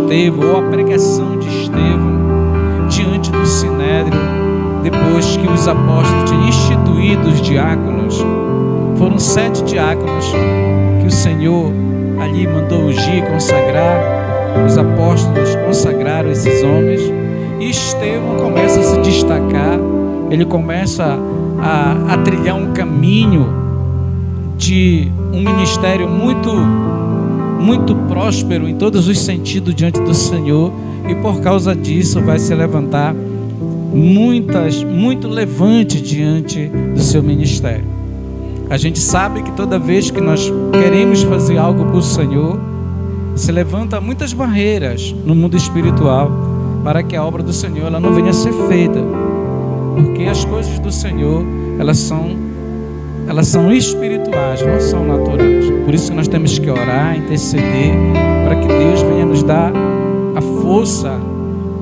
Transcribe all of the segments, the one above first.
Estevão, ou a pregação de Estevão diante do Sinédrio, depois que os apóstolos tinham instituído os diáconos. Foram 7 diáconos que o Senhor ali mandou ungir, consagrar. Os apóstolos consagraram esses homens, e Estevão começa a se destacar. Ele começa a trilhar um caminho de um ministério muito próspero em todos os sentidos diante do Senhor, e por causa disso vai se levantar muito levante diante do seu ministério. A gente sabe que toda vez que nós queremos fazer algo para o Senhor, se levanta muitas barreiras no mundo espiritual para que a obra do Senhor ela não venha a ser feita, porque as coisas do Senhor elas são espirituais, não são naturais. Por isso que nós temos que orar, interceder, para que Deus venha nos dar a força,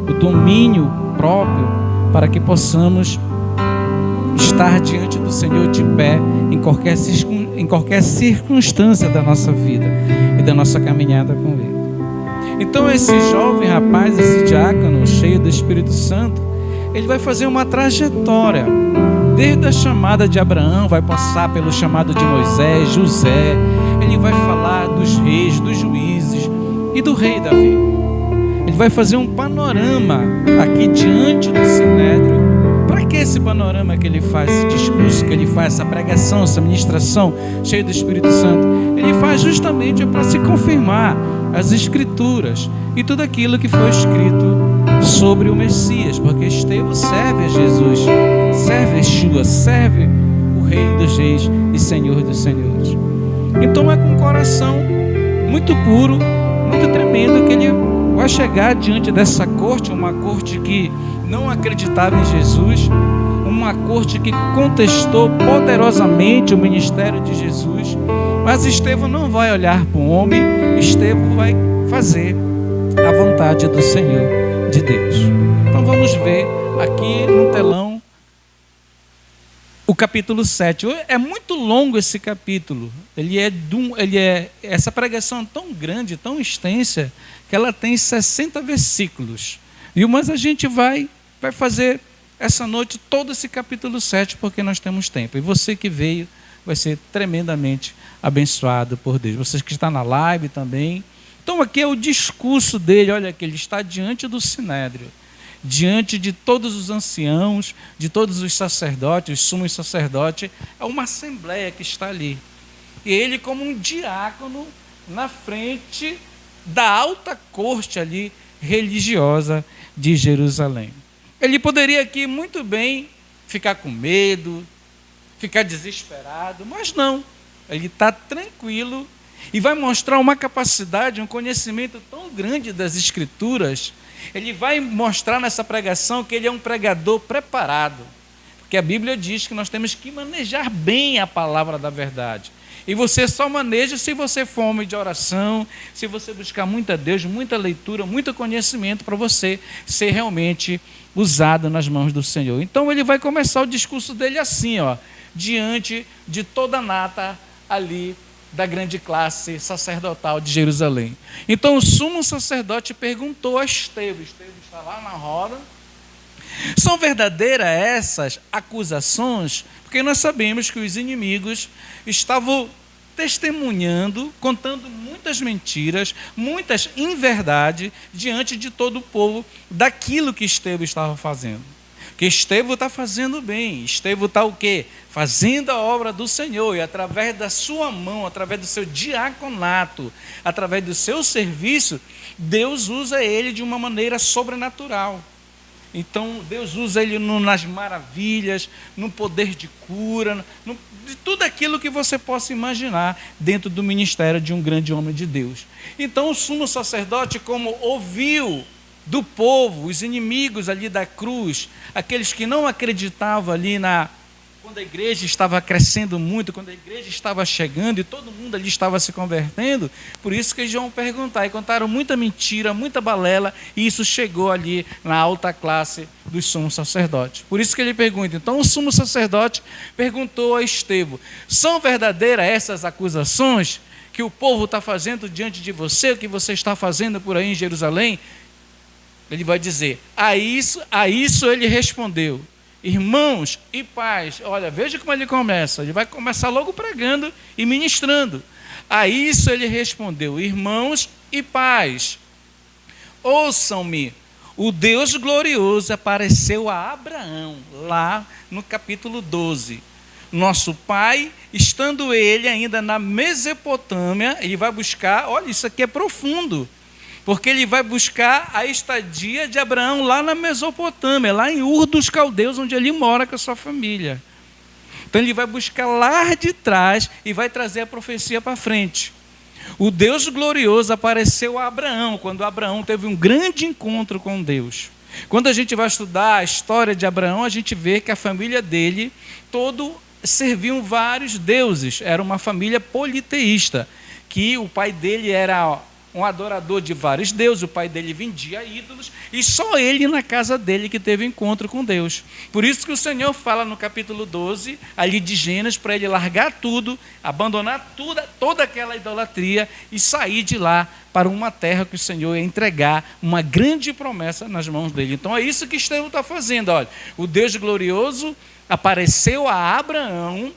o domínio próprio, para que possamos estar diante do Senhor de pé em qualquer circunstância da nossa vida e da nossa caminhada com Ele. Então esse jovem rapaz, esse diácono cheio do Espírito Santo, ele vai fazer uma trajetória. Desde a chamada de Abraão, vai passar pelo chamado de Moisés, José. Ele vai falar dos reis, dos juízes e do rei Davi. Ele vai fazer um panorama aqui diante do Sinédrio. Para que esse panorama que ele faz, esse discurso que ele faz, essa pregação, essa ministração cheia do Espírito Santo? Ele faz justamente para se confirmar as Escrituras e tudo aquilo que foi escrito sobre o Messias, porque Estevão serve a Jesus, serve a Yeshua, serve o Rei dos Reis e Senhor dos Senhores. Então é com um coração muito puro, muito tremendo, que ele vai chegar diante dessa corte, uma corte que não acreditava em Jesus, uma corte que contestou poderosamente o ministério de Jesus. Mas Estevão não vai olhar para o homem, Estevão vai fazer a vontade do Senhor de Deus. Então vamos ver aqui no telão o capítulo 7. É muito longo esse capítulo. Essa pregação é tão grande, tão extensa, que ela tem 60 versículos. Mas a gente vai fazer essa noite todo esse capítulo 7, porque nós temos tempo. E você que veio vai ser tremendamente abençoado por Deus. Você que está na live também. Então aqui é o discurso dele. Olha que ele está diante do Sinédrio, diante de todos os anciãos, de todos os sacerdotes, os sumos sacerdotes. É uma assembleia que está ali. E ele, como um diácono, na frente da alta corte ali religiosa de Jerusalém. Ele poderia aqui muito bem ficar com medo, ficar desesperado, mas não. Ele está tranquilo e vai mostrar uma capacidade, um conhecimento tão grande das Escrituras. Ele vai mostrar nessa pregação que ele é um pregador preparado, porque a Bíblia diz que nós temos que manejar bem a palavra da verdade. E você só maneja se você for homem de oração, se você buscar muito a Deus, muita leitura, muito conhecimento, para você ser realmente usado nas mãos do Senhor. Então ele vai começar o discurso dele assim, diante de toda a nata ali da grande classe sacerdotal de Jerusalém. Então o sumo sacerdote perguntou a Estevão. Estevão está lá na roda. São verdadeiras essas acusações? Porque nós sabemos que os inimigos estavam testemunhando, contando muitas mentiras, muitas inverdades diante de todo o povo daquilo que Estevão estava fazendo. Que Estevão está fazendo bem. Estevão está o quê? Fazendo a obra do Senhor, e através da sua mão, através do seu diaconato, através do seu serviço, Deus usa ele de uma maneira sobrenatural. Então Deus usa ele nas maravilhas, no poder de cura, de tudo aquilo que você possa imaginar dentro do ministério de um grande homem de Deus. Então o sumo sacerdote, como ouviu do povo, os inimigos ali da cruz, aqueles que não acreditavam ali quando a igreja estava crescendo muito, quando a igreja estava chegando e todo mundo ali estava se convertendo, por isso que eles vão perguntar, e contaram muita mentira, muita balela, e isso chegou ali na alta classe dos sumos sacerdotes. Por isso que ele pergunta. Então o sumo sacerdote perguntou a Estevão: são verdadeiras essas acusações que o povo está fazendo diante de você, o que você está fazendo por aí em Jerusalém? Ele vai dizer, a isso ele respondeu, irmãos e pais. Olha, veja como ele começa. Ele vai começar logo pregando e ministrando. A isso ele respondeu, irmãos e pais, ouçam-me. O Deus glorioso apareceu a Abraão, lá no capítulo 12. Nosso pai, estando ele ainda na Mesopotâmia, ele vai buscar, olha, isso aqui é profundo, porque ele vai buscar a estadia de Abraão lá na Mesopotâmia, lá em Ur dos Caldeus, onde ele mora com a sua família. Então ele vai buscar lá de trás e vai trazer a profecia para frente. O Deus glorioso apareceu a Abraão, quando Abraão teve um grande encontro com Deus. Quando a gente vai estudar a história de Abraão, a gente vê que a família dele, serviam vários deuses. Era uma família politeísta, que o pai dele era um adorador de vários deuses, o pai dele vendia ídolos, e só ele na casa dele que teve encontro com Deus. Por isso que o Senhor fala no capítulo 12, ali de Gênesis, para ele largar tudo, abandonar toda aquela idolatria e sair de lá para uma terra que o Senhor ia entregar uma grande promessa nas mãos dele. Então é isso que Estevão está fazendo. Olha, o Deus glorioso apareceu a Abraão,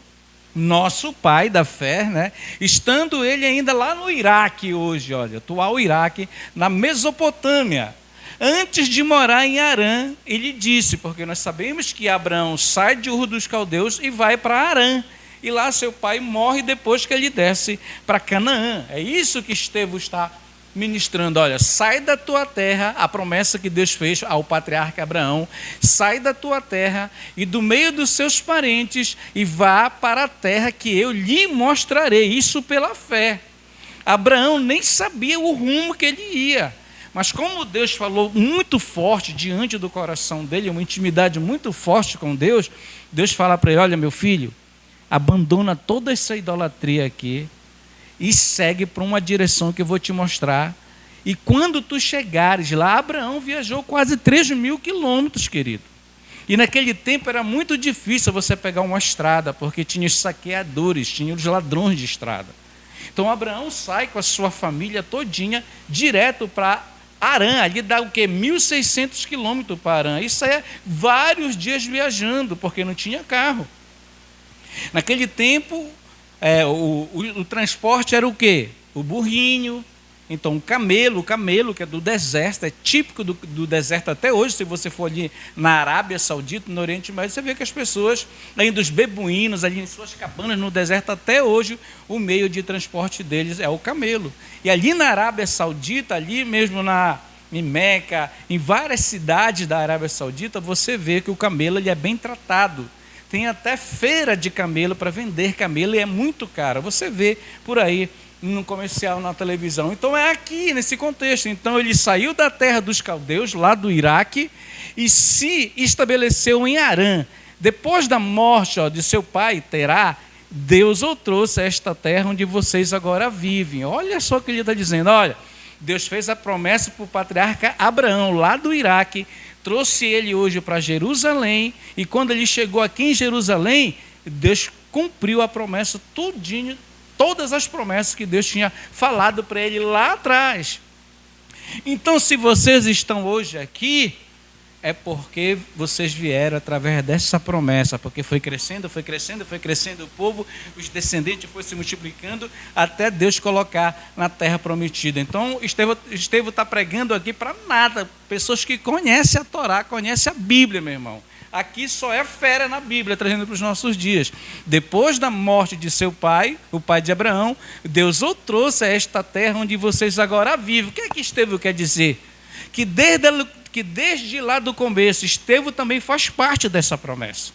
nosso pai da fé, né? Estando ele ainda lá no Iraque hoje, olha, atual Iraque, na Mesopotâmia. Antes de morar em Harã, ele disse, porque nós sabemos que Abraão sai de Ur dos Caldeus e vai para Harã. E lá seu pai morre depois que ele desce para Canaã. É isso que Estevão está ministrando. Olha, sai da tua terra, a promessa que Deus fez ao patriarca Abraão, sai da tua terra e do meio dos seus parentes e vá para a terra que eu lhe mostrarei, isso pela fé. Abraão nem sabia o rumo que ele ia, mas como Deus falou muito forte diante do coração dele, uma intimidade muito forte com Deus, Deus fala para ele, olha meu filho, abandona toda essa idolatria aqui, e segue para uma direção que eu vou te mostrar. E quando tu chegares lá, Abraão viajou quase 3.000 quilômetros, querido. E naquele tempo era muito difícil você pegar uma estrada, porque tinha os saqueadores, tinha os ladrões de estrada. Então Abraão sai com a sua família todinha, direto para Harã, ali dá o quê? 1.600 quilômetros para Harã. Isso é vários dias viajando, porque não tinha carro. Naquele tempo, o transporte era o quê? O burrinho, então o camelo que é do deserto, é típico do deserto até hoje. Se você for ali na Arábia Saudita, no Oriente Médio, você vê que as pessoas, ainda os beduínos, ali em suas cabanas no deserto, até hoje, o meio de transporte deles é o camelo. E ali na Arábia Saudita, ali mesmo em Meca, em várias cidades da Arábia Saudita, você vê que o camelo ele é bem tratado. Tem até feira de camelo para vender camelo e é muito caro. Você vê por aí no comercial, na televisão. Então é aqui, nesse contexto. Então ele saiu da terra dos caldeus, lá do Iraque, e se estabeleceu em Harã. Depois da morte de seu pai, Terá, Deus o trouxe a esta terra onde vocês agora vivem. Olha só o que ele está dizendo. Olha, Deus fez a promessa para o patriarca Abraão, lá do Iraque, trouxe ele hoje para Jerusalém, e quando ele chegou aqui em Jerusalém, Deus cumpriu a promessa tudinho, todas as promessas que Deus tinha falado para ele lá atrás. Então, se vocês estão hoje aqui, é porque vocês vieram através dessa promessa, porque foi crescendo o povo, os descendentes foram se multiplicando, até Deus colocar na terra prometida. Então, Estevão está pregando aqui para nada, pessoas que conhecem a Torá, conhecem a Bíblia, meu irmão. Aqui só é fera na Bíblia, trazendo para os nossos dias. Depois da morte de seu pai, o pai de Abraão, Deus o trouxe a esta terra onde vocês agora vivem. O que é que Estevão quer dizer? Que desde lá do começo, Estevão também faz parte dessa promessa.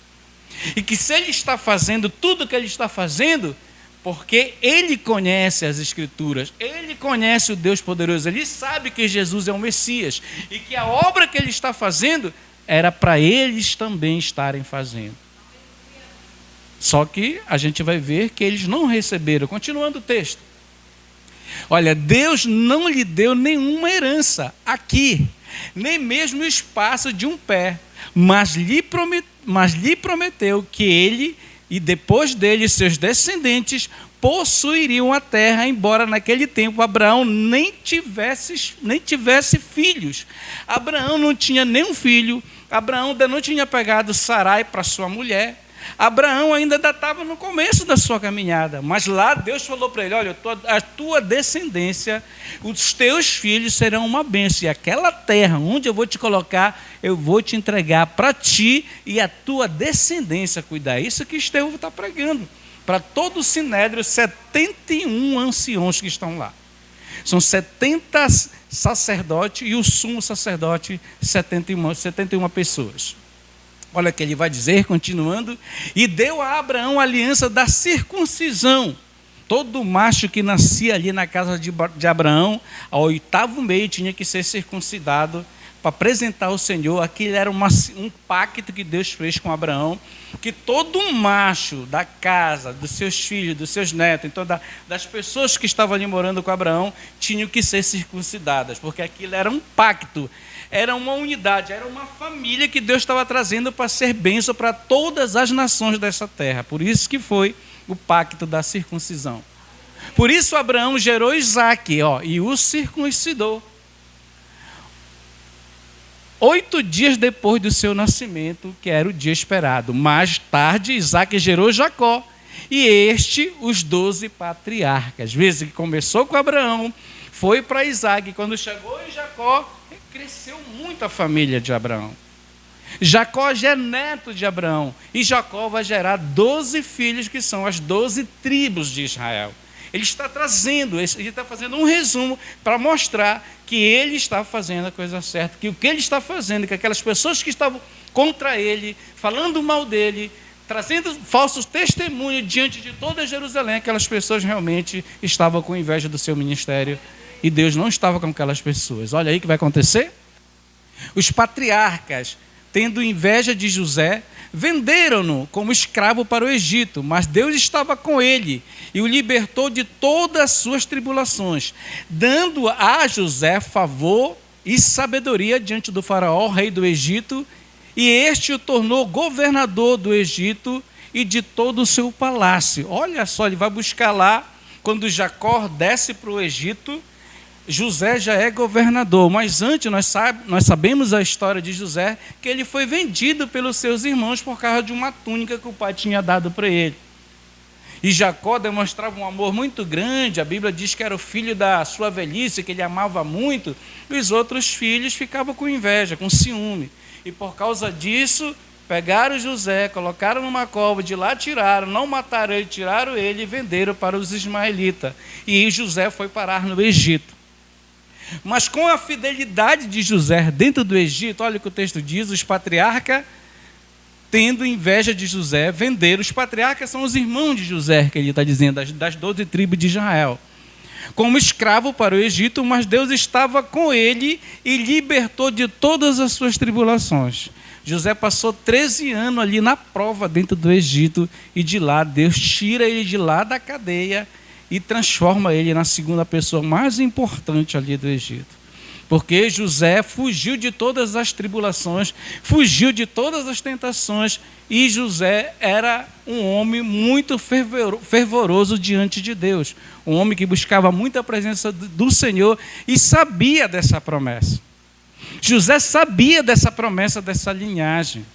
E que se ele está fazendo tudo o que ele está fazendo, porque ele conhece as Escrituras, ele conhece o Deus poderoso, ele sabe que Jesus é o Messias, e que a obra que ele está fazendo era para eles também estarem fazendo. Só que a gente vai ver que eles não receberam. Continuando o texto. Olha, Deus não lhe deu nenhuma herança aqui, nem mesmo o espaço de um pé, mas lhe prometeu que ele e depois dele seus descendentes possuiriam a terra, embora naquele tempo Abraão nem tivesse filhos. Abraão não tinha nenhum filho. Abraão ainda não tinha pegado Sarai para sua mulher. Abraão ainda estava no começo da sua caminhada, mas lá Deus falou para ele: olha, a tua descendência, os teus filhos serão uma bênção, e aquela terra onde eu vou te colocar, eu vou te entregar para ti e a tua descendência cuidar. Isso que Estevão está pregando para todo o sinédrio, 71 anciãos que estão lá. São 70 sacerdotes e o sumo sacerdote, 71 pessoas. Olha o que ele vai dizer, continuando: e deu a Abraão a aliança da circuncisão. Todo macho que nascia ali na casa de Abraão, ao 8º mês, tinha que ser circuncidado para apresentar ao Senhor. Aquilo era um pacto que Deus fez com Abraão, que todo macho da casa, dos seus filhos, dos seus netos, então das pessoas que estavam ali morando com Abraão, tinham que ser circuncidadas, porque aquilo era um pacto. Era uma unidade, era uma família que Deus estava trazendo para ser bênção para todas as nações dessa terra. Por isso que foi o pacto da circuncisão. Por isso Abraão gerou Isaque, e o circuncidou. 8 dias depois do seu nascimento, que era o dia esperado. Mais tarde, Isaque gerou Jacó. E os 12 patriarcas. Veja que começou com Abraão, foi para Isaque. Quando chegou em Jacó, cresceu muito a família de Abraão. Jacó já é neto de Abraão. E Jacó vai gerar 12 filhos, que são as 12 tribos de Israel. Ele está trazendo, ele está fazendo um resumo para mostrar que ele está fazendo a coisa certa. Que o que ele está fazendo, que aquelas pessoas que estavam contra ele, falando mal dele, trazendo falsos testemunhos diante de toda Jerusalém, aquelas pessoas realmente estavam com inveja do seu ministério. E Deus não estava com aquelas pessoas. Olha aí o que vai acontecer. Os patriarcas, tendo inveja de José, venderam-no como escravo para o Egito, mas Deus estava com ele e o libertou de todas as suas tribulações, dando a José favor e sabedoria diante do faraó, rei do Egito, e este o tornou governador do Egito e de todo o seu palácio. Olha só, ele vai buscar lá, quando Jacó desce para o Egito, José já é governador, mas antes nós sabemos a história de José, que ele foi vendido pelos seus irmãos por causa de uma túnica que o pai tinha dado para ele. E Jacó demonstrava um amor muito grande, a Bíblia diz que era o filho da sua velhice, que ele amava muito, e os outros filhos ficavam com inveja, com ciúme. E por causa disso, pegaram José, colocaram numa cova, de lá tiraram, não mataram ele, tiraram ele e venderam para os ismaelitas. E José foi parar no Egito. Mas com a fidelidade de José dentro do Egito, olha o que o texto diz: os patriarcas, tendo inveja de José, venderam. Os patriarcas são os irmãos de José, que ele está dizendo, das 12 tribos de Israel, como escravo para o Egito, mas Deus estava com ele e libertou de todas as suas tribulações. José passou 13 anos ali na prova dentro do Egito, e de lá Deus tira ele de lá da cadeia e transforma ele na segunda pessoa mais importante ali do Egito. Porque José fugiu de todas as tribulações, fugiu de todas as tentações, e José era um homem muito fervoroso diante de Deus. Um homem que buscava muito a presença do Senhor e sabia dessa promessa. José sabia dessa promessa, dessa linhagem.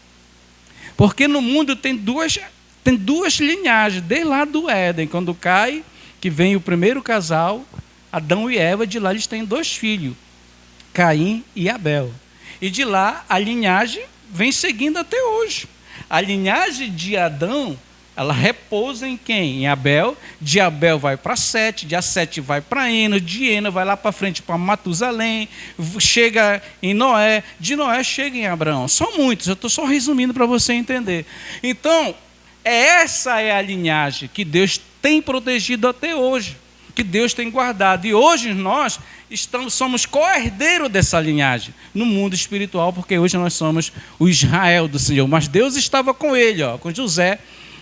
Porque no mundo tem duas linhagens, desde lá do Éden, quando cai, que vem o primeiro casal, Adão e Eva, de lá eles têm 2 filhos, Caim e Abel. E de lá a linhagem vem seguindo até hoje. A linhagem de Adão, ela repousa em quem? Em Abel. De Abel vai para Sete, de Sete vai para Eno, de Eno vai lá para frente para Matusalém, chega em Noé, de Noé chega em Abraão. São muitos, eu estou só resumindo para você entender. Então, essa é a linhagem que Deus tem protegido até hoje, que Deus tem guardado. E hoje nós somos co-herdeiros dessa linhagem no mundo espiritual, porque hoje nós somos o Israel do Senhor. Mas Deus estava com ele, com José,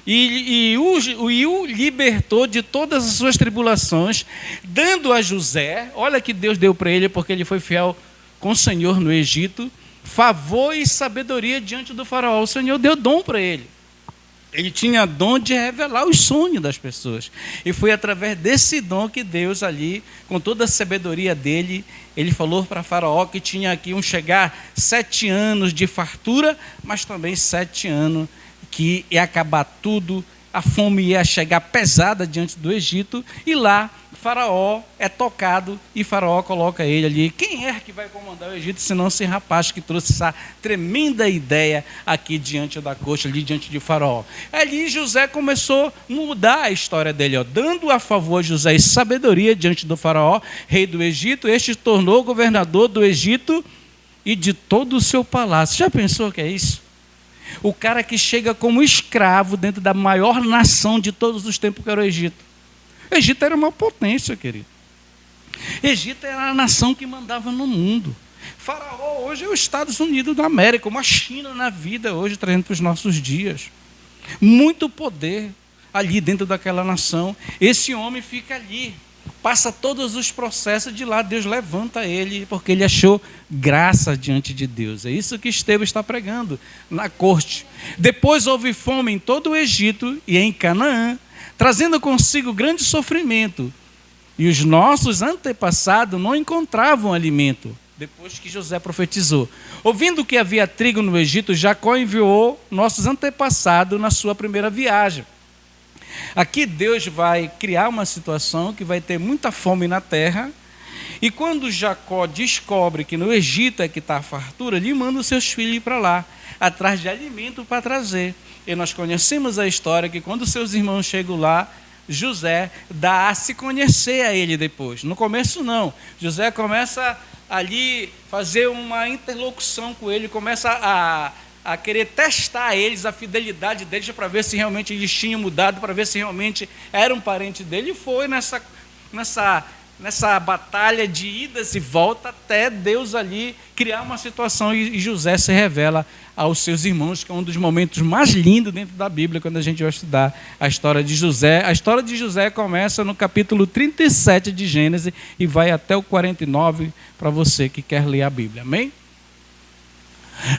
e o libertou de todas as suas tribulações, dando a José, olha que Deus deu para ele, porque ele foi fiel com o Senhor no Egito, favor e sabedoria diante do faraó. O Senhor deu dom para ele. Ele tinha dom de revelar os sonhos das pessoas. E foi através desse dom que Deus ali, com toda a sabedoria dele, ele falou para Faraó que tinha aqui chegar 7 anos de fartura, mas também 7 anos que ia acabar tudo, a fome ia chegar pesada diante do Egito, e lá Faraó é tocado e Faraó coloca ele ali. Quem é que vai comandar o Egito, senão esse rapaz que trouxe essa tremenda ideia aqui diante da corte, ali diante de Faraó? Ali José começou a mudar a história dele, dando a favor a José sabedoria diante do Faraó, rei do Egito. Este tornou governador do Egito e de todo o seu palácio. Já pensou que é isso? O cara que chega como escravo dentro da maior nação de todos os tempos, que era o Egito. O Egito era uma potência, querido. O Egito era a nação que mandava no mundo. Faraó hoje é os Estados Unidos da América, como a China na vida hoje, trazendo para os nossos dias. Muito poder ali dentro daquela nação. Esse homem fica ali, passa todos os processos, de lá Deus levanta ele, porque ele achou graça diante de Deus. É isso que Estevão está pregando na corte. Depois houve fome em todo o Egito e em Canaã, trazendo consigo grande sofrimento. E os nossos antepassados não encontravam alimento, depois que José profetizou. Ouvindo que havia trigo no Egito, Jacó enviou nossos antepassados na sua primeira viagem. Aqui Deus vai criar uma situação que vai ter muita fome na terra, e quando Jacó descobre que no Egito é que está a fartura, ele manda os seus filhos ir para lá, atrás de alimento para trazer. E nós conhecemos a história que quando seus irmãos chegam lá, José dá a se conhecer a ele depois. No começo não, José começa ali fazer uma interlocução com ele, começa a querer testar eles, a fidelidade deles, para ver se realmente eles tinham mudado, para ver se realmente era um parente dele. E foi nessa batalha de idas e voltas, até Deus ali criar uma situação, e José se revela aos seus irmãos, que é um dos momentos mais lindos dentro da Bíblia, quando a gente vai estudar a história de José. A história de José começa no capítulo 37 de Gênesis e vai até o 49, para você que quer ler a Bíblia. Amém?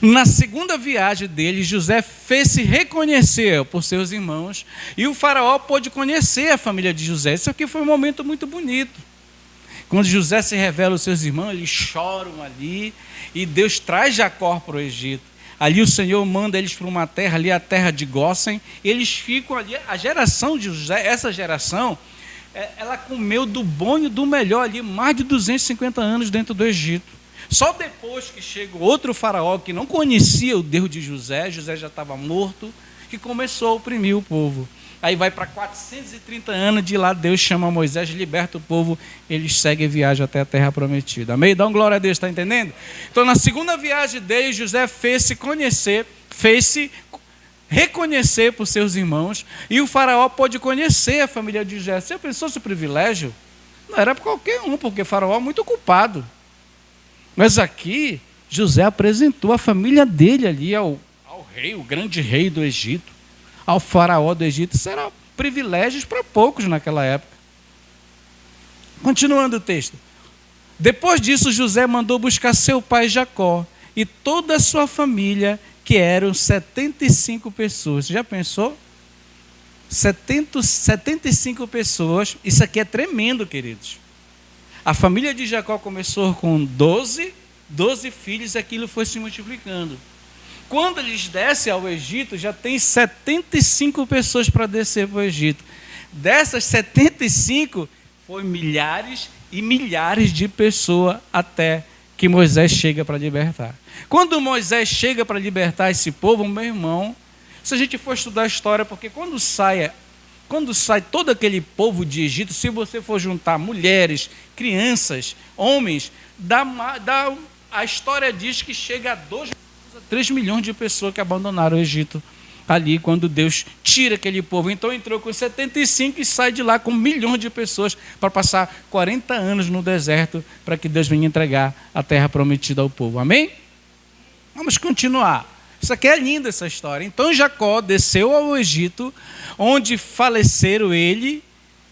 Na segunda viagem dele, José fez-se reconhecer por seus irmãos, e o faraó pôde conhecer a família de José. Isso aqui foi um momento muito bonito. Quando José se revela aos seus irmãos, eles choram ali, e Deus traz Jacó para o Egito. Ali o Senhor manda eles para uma terra, ali a terra de Gósen, e eles ficam ali. A geração de José, essa geração, ela comeu do bom e do melhor ali, mais de 250 anos dentro do Egito. Só depois que chega outro faraó que não conhecia o Deus de José, José já estava morto, que começou a oprimir o povo. Aí vai para 430 anos, de lá Deus chama Moisés, liberta o povo, eles seguem a viagem até a terra prometida. Amém? Dá uma glória a Deus, está entendendo? Então, na segunda viagem dele, José fez-se reconhecer por seus irmãos, e o faraó pôde conhecer a família de José. Você pensou esse privilégio? Não era para qualquer um, porque o faraó é muito ocupado. Mas aqui, José apresentou a família dele ali ao rei, o grande rei do Egito, ao faraó do Egito. Isso era privilégios para poucos naquela época. Continuando o texto. Depois disso, José mandou buscar seu pai Jacó e toda a sua família, que eram 75 pessoas. Você já pensou? 75 pessoas. Isso aqui é tremendo, queridos. A família de Jacó começou com 12 filhos, e aquilo foi se multiplicando. Quando eles descem ao Egito, já tem 75 pessoas para descer para o Egito. Dessas 75, foi milhares e milhares de pessoas até que Moisés chega para libertar. Quando Moisés chega para libertar esse povo, meu irmão, se a gente for estudar a história, porque quando sai todo aquele povo de Egito, se você for juntar mulheres, crianças, homens, a história diz que chega a 2 a 3 milhões de pessoas que abandonaram o Egito ali, quando Deus tira aquele povo. Então entrou com 75 e sai de lá com 1 milhão de pessoas para passar 40 anos no deserto, para que Deus venha entregar a terra prometida ao povo. Amém? Vamos continuar. Isso aqui é linda, essa história. Então Jacó desceu ao Egito, onde faleceram ele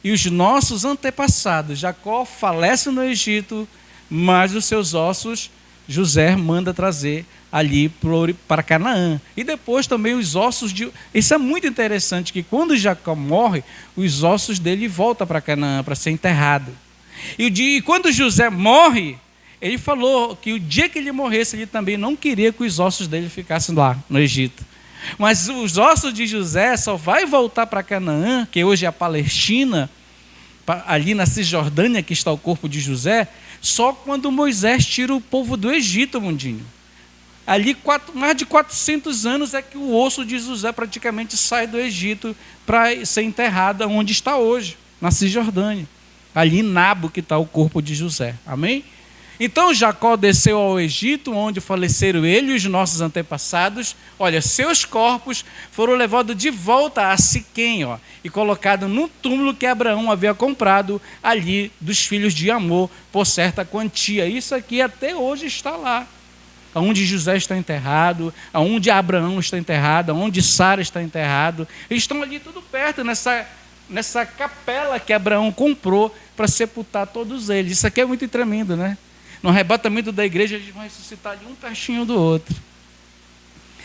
e os nossos antepassados. Jacó falece no Egito, mas os seus ossos José manda trazer ali para Canaã. E depois também os ossos de... Isso é muito interessante, que quando Jacó morre, os ossos dele voltam para Canaã para ser enterrado. E quando José morre, ele falou que o dia que ele morresse, ele também não queria que os ossos dele ficassem lá no Egito. Mas os ossos de José só vai voltar para Canaã, que hoje é a Palestina, ali na Cisjordânia que está o corpo de José, só quando Moisés tira o povo do Egito, mundinho. Ali, mais de 400 anos é que o osso de José praticamente sai do Egito para ser enterrado onde está hoje, na Cisjordânia. Ali em Nabo que está o corpo de José. Amém? Então Jacó desceu ao Egito, onde faleceram ele e os nossos antepassados. Olha, seus corpos foram levados de volta a Siquém, e colocados no túmulo que Abraão havia comprado ali dos filhos de Amor por certa quantia. Isso aqui até hoje está lá. Onde José está enterrado, onde Abraão está enterrado, onde Sara está enterrado. Eles estão ali tudo perto, nessa capela que Abraão comprou para sepultar todos eles. Isso aqui é muito tremendo, né? No arrebatamento da igreja, eles vão ressuscitar ali um pertinho do outro.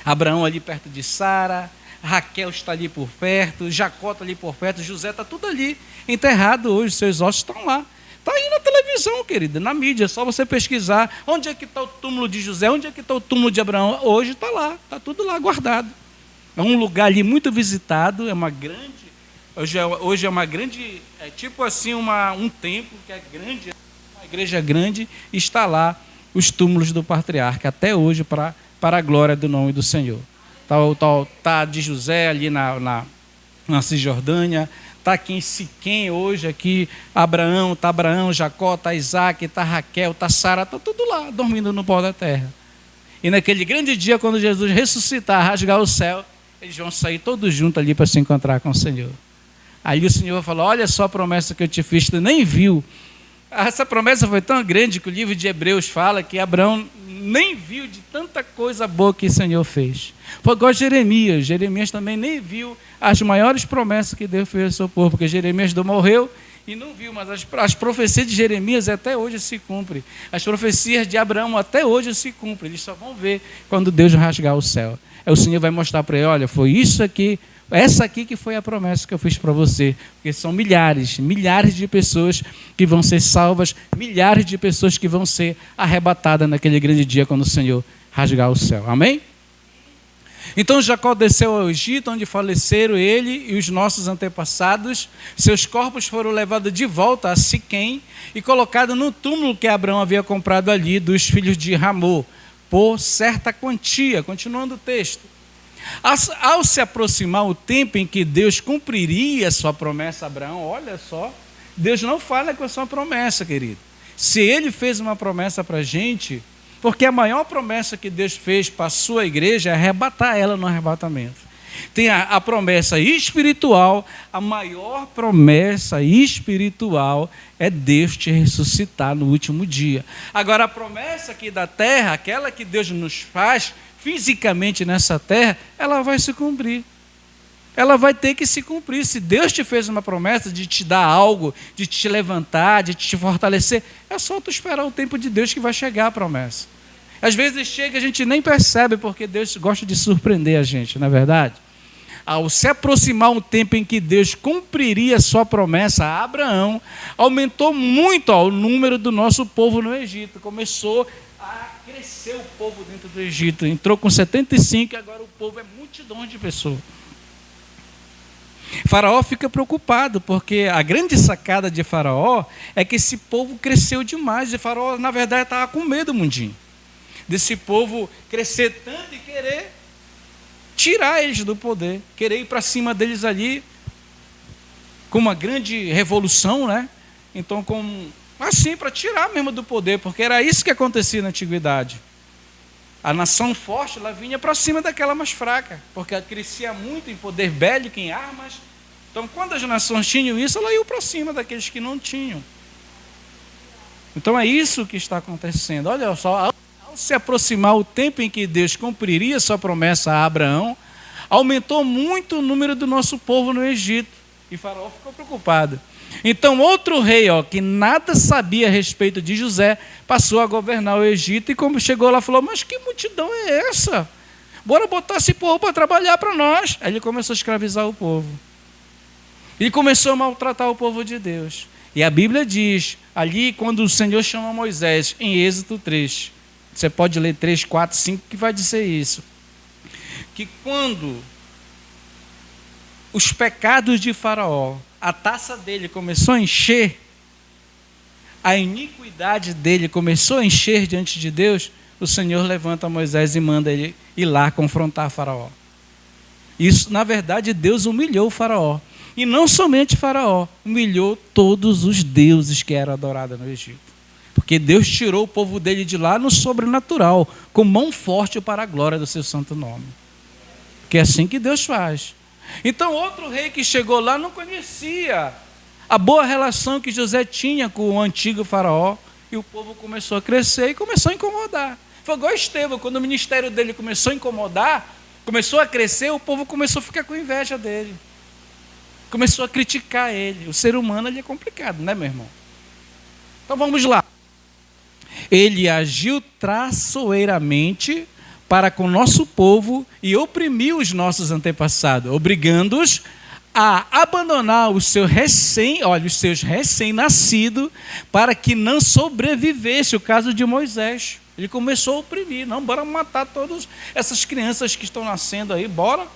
Abraão ali perto de Sara, Raquel está ali por perto, Jacó está ali por perto, José está tudo ali enterrado hoje, seus ossos estão lá. Está aí na televisão, querida, na mídia, é só você pesquisar. Onde é que está o túmulo de José? Onde é que está o túmulo de Abraão? Hoje está lá, está tudo lá guardado. É um lugar ali muito visitado, é uma grande... Hoje é uma grande... É tipo assim, um templo que é grande... igreja grande, está lá os túmulos do patriarca, até hoje, para a glória do nome do Senhor. Está de José ali na Cisjordânia, está aqui em Siquém hoje, aqui Abraão, Jacó, está Isaac, está Raquel, está Sara, está tudo lá, dormindo no pó da terra. E naquele grande dia, quando Jesus ressuscitar, rasgar o céu, eles vão sair todos juntos ali para se encontrar com o Senhor. Aí o Senhor vai falar, olha só a promessa que eu te fiz, tu nem viu. Essa promessa foi tão grande que o livro de Hebreus fala que Abraão nem viu de tanta coisa boa que o Senhor fez. Foi igual Jeremias. Jeremias também nem viu as maiores promessas que Deus fez ao seu povo, porque Jeremias morreu e não viu, mas as profecias de Jeremias até hoje se cumprem. As profecias de Abraão até hoje se cumprem. Eles só vão ver quando Deus rasgar o céu. Aí o Senhor vai mostrar para ele, olha, foi isso aqui, essa aqui que foi a promessa que eu fiz para você. Porque são milhares de pessoas que vão ser salvas, milhares de pessoas que vão ser arrebatadas naquele grande dia quando o Senhor rasgar o céu. Amém? Então Jacó desceu ao Egito, onde faleceram ele e os nossos antepassados. Seus corpos foram levados de volta a Siquém e colocados no túmulo que Abraão havia comprado ali dos filhos de Ramor, por certa quantia. Continuando o texto. Ao se aproximar o tempo em que Deus cumpriria sua promessa a Abraão, olha só, Deus não fala com a sua promessa, querido. Se ele fez uma promessa para a gente, porque a maior promessa que Deus fez para a sua igreja é arrebatar ela no arrebatamento. Tem a promessa espiritual, a maior promessa espiritual é Deus te ressuscitar no último dia. Agora, a promessa aqui da terra, aquela que Deus nos faz fisicamente nessa terra, ela vai se cumprir. Ela vai ter que se cumprir. Se Deus te fez uma promessa de te dar algo, de te levantar, de te fortalecer, é só tu esperar o tempo de Deus que vai chegar a promessa. Às vezes chega e a gente nem percebe, porque Deus gosta de surpreender a gente, não é verdade? Ao se aproximar um tempo em que Deus cumpriria sua promessa a Abraão, aumentou muito o número do nosso povo no Egito. Começou a crescer o povo dentro do Egito. Entrou com 75 e agora o povo é multidão de pessoas. Faraó fica preocupado, porque a grande sacada de Faraó é que esse povo cresceu demais. E Faraó, na verdade, estava com medo, mundinho, desse povo crescer tanto e querer tirar eles do poder, querer ir para cima deles ali com uma grande revolução, né? Então, assim, para tirar mesmo do poder, porque era isso que acontecia na antiguidade. A nação forte, ela vinha para cima daquela mais fraca, porque ela crescia muito em poder bélico, em armas. Então, quando as nações tinham isso, ela ia para cima daqueles que não tinham. Então, é isso que está acontecendo. Olha só, ao se aproximar o tempo em que Deus cumpriria sua promessa a Abraão, aumentou muito o número do nosso povo no Egito. E Faraó ficou preocupado. Então outro rei, que nada sabia a respeito de José, passou a governar o Egito, e como chegou lá, falou: mas que multidão é essa? Bora botar esse povo para trabalhar para nós. Aí ele começou a escravizar o povo. Ele começou a maltratar o povo de Deus. E a Bíblia diz, ali quando o Senhor chama Moisés, em Êxodo 3, você pode ler 3, 4, 5, que vai dizer isso. Que quando os pecados de Faraó, a taça dele começou a encher, a iniquidade dele começou a encher diante de Deus, o Senhor levanta Moisés e manda ele ir lá confrontar Faraó. Isso, na verdade, Deus humilhou o Faraó. E não somente Faraó, humilhou todos os deuses que eram adorados no Egito. Porque Deus tirou o povo dele de lá no sobrenatural, com mão forte para a glória do seu santo nome. Porque é assim que Deus faz. Então outro rei que chegou lá não conhecia a boa relação que José tinha com o antigo Faraó, e o povo começou a crescer e começou a incomodar. Foi igual Estevão, quando o ministério dele começou a incomodar, começou a crescer, o povo começou a ficar com inveja dele. Começou a criticar ele. O ser humano ele é complicado, né, meu irmão? Então vamos lá. Ele agiu traiçoeiramente para com o nosso povo e oprimiu os nossos antepassados, obrigando-os a abandonar os seus recém-nascidos para que não sobrevivesse. O caso de Moisés. Ele começou a oprimir. Não, bora matar todas essas crianças que estão nascendo aí. Bora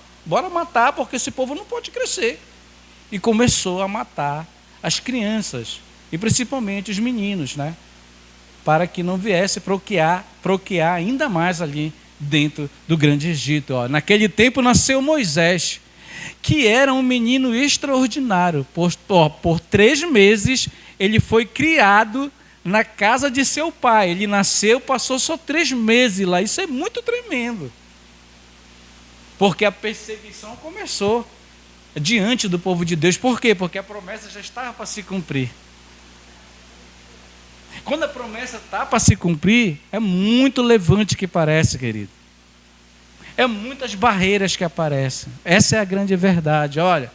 matar, porque esse povo não pode crescer. E começou a matar as crianças, e principalmente os meninos, né? Para que não viesse procriar ainda mais ali dentro do grande Egito. Naquele tempo nasceu Moisés, que era um menino extraordinário. Por 3 meses ele foi criado na casa de seu pai. Ele nasceu, passou só 3 meses lá. Isso é muito tremendo. Porque a perseguição começou diante do povo de Deus. Por quê? Porque a promessa já estava para se cumprir. Quando a promessa está para se cumprir, é muito levante que parece, querido. É muitas barreiras que aparecem. Essa é a grande verdade. Olha,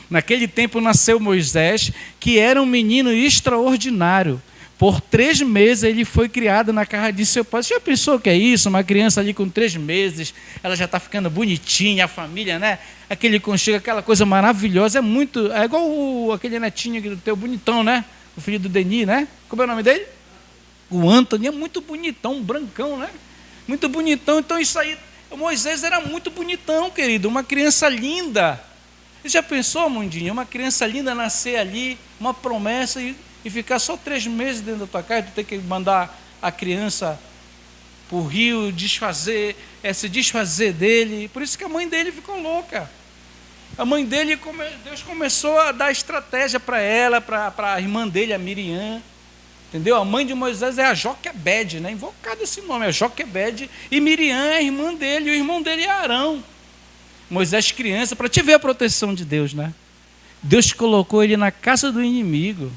naquele tempo nasceu Moisés, que era um menino extraordinário. Por 3 meses ele foi criado na casa de seu pai. Você já pensou o que é isso? Uma criança ali com 3 meses, ela já está ficando bonitinha, a família, né? Aquele conchego, aquela coisa maravilhosa. É igual aquele netinho do teu bonitão, né? O filho do Denis, né? Como é o nome dele? O Anthony é muito bonitão, um brancão, né? Muito bonitão. Então isso aí, o Moisés era muito bonitão, querido. Uma criança linda. Você já pensou, Mundinho? Uma criança linda nascer ali, uma promessa e ficar só 3 meses dentro da tua casa, tu tem que mandar a criança para o rio, se desfazer dele. Por isso que a mãe dele ficou louca. A mãe dele, Deus começou a dar estratégia para ela, para a irmã dele, a Miriam. Entendeu? A mãe de Moisés é a Joquebede, né? Invocado esse nome, é Joquebede, e Miriam é a irmã dele, e o irmão dele é Arão. Moisés criança, para te ver a proteção de Deus, né? Deus colocou ele na casa do inimigo,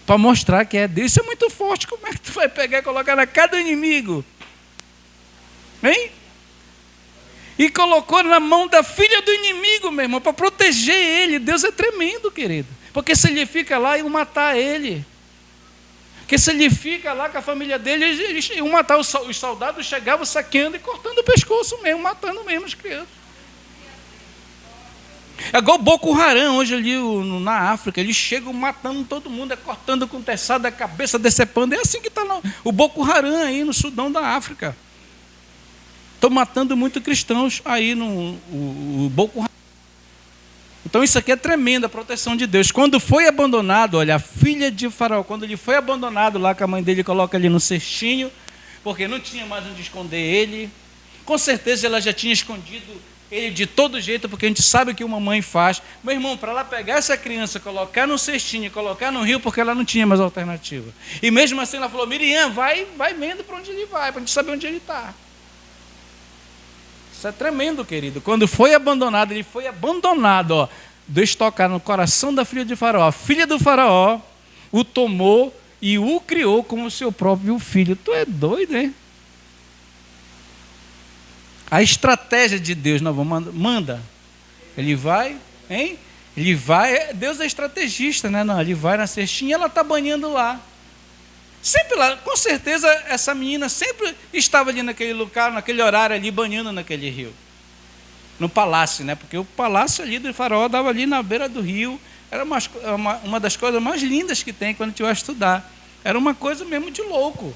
para mostrar que é Deus. Isso é muito forte. Como é que tu vai pegar e colocar na casa do inimigo? Hein? E colocou na mão da filha do inimigo, meu irmão, para proteger ele. Deus é tremendo, querido. Porque se ele fica lá, iam matar ele. Porque se ele fica lá com a família dele, eles iam matar os soldados, chegavam saqueando e cortando o pescoço mesmo, matando mesmo as crianças. É igual o Boko Haram hoje ali na África. Eles chegam matando todo mundo, cortando com teçada a cabeça, decepando. É assim que está o Boko Haram aí no Sudão da África. Estão matando muitos cristãos aí o Boko Haram. Então isso aqui é tremenda a proteção de Deus. Quando foi abandonado, olha, a filha de Faraó, quando ele foi abandonado lá, que a mãe dele coloca ali no cestinho, porque não tinha mais onde esconder ele. Com certeza ela já tinha escondido ele de todo jeito, porque a gente sabe o que uma mãe faz. Meu irmão, para ela pegar essa criança, colocar no cestinho, colocar no rio, porque ela não tinha mais alternativa. E mesmo assim ela falou: Miriam, vai vendo para onde ele vai, para a gente saber onde ele está. Isso é tremendo, querido. Quando foi abandonado, ele foi abandonado. Ó. Deus tocar no coração da filha de Faraó. A filha do Faraó o tomou e o criou como seu próprio filho. Tu é doido, hein? A estratégia de Deus, manda. Ele vai, hein? Ele vai, Deus é estrategista, né? Não, ele vai na cestinha e ela está banhando lá. Sempre lá, com certeza essa menina sempre estava ali naquele lugar, naquele horário ali, banhando naquele rio. No palácio, né? Porque o palácio ali do faraó dava ali na beira do rio. Era uma das coisas mais lindas que tem quando a gente vai estudar. Era uma coisa mesmo de louco.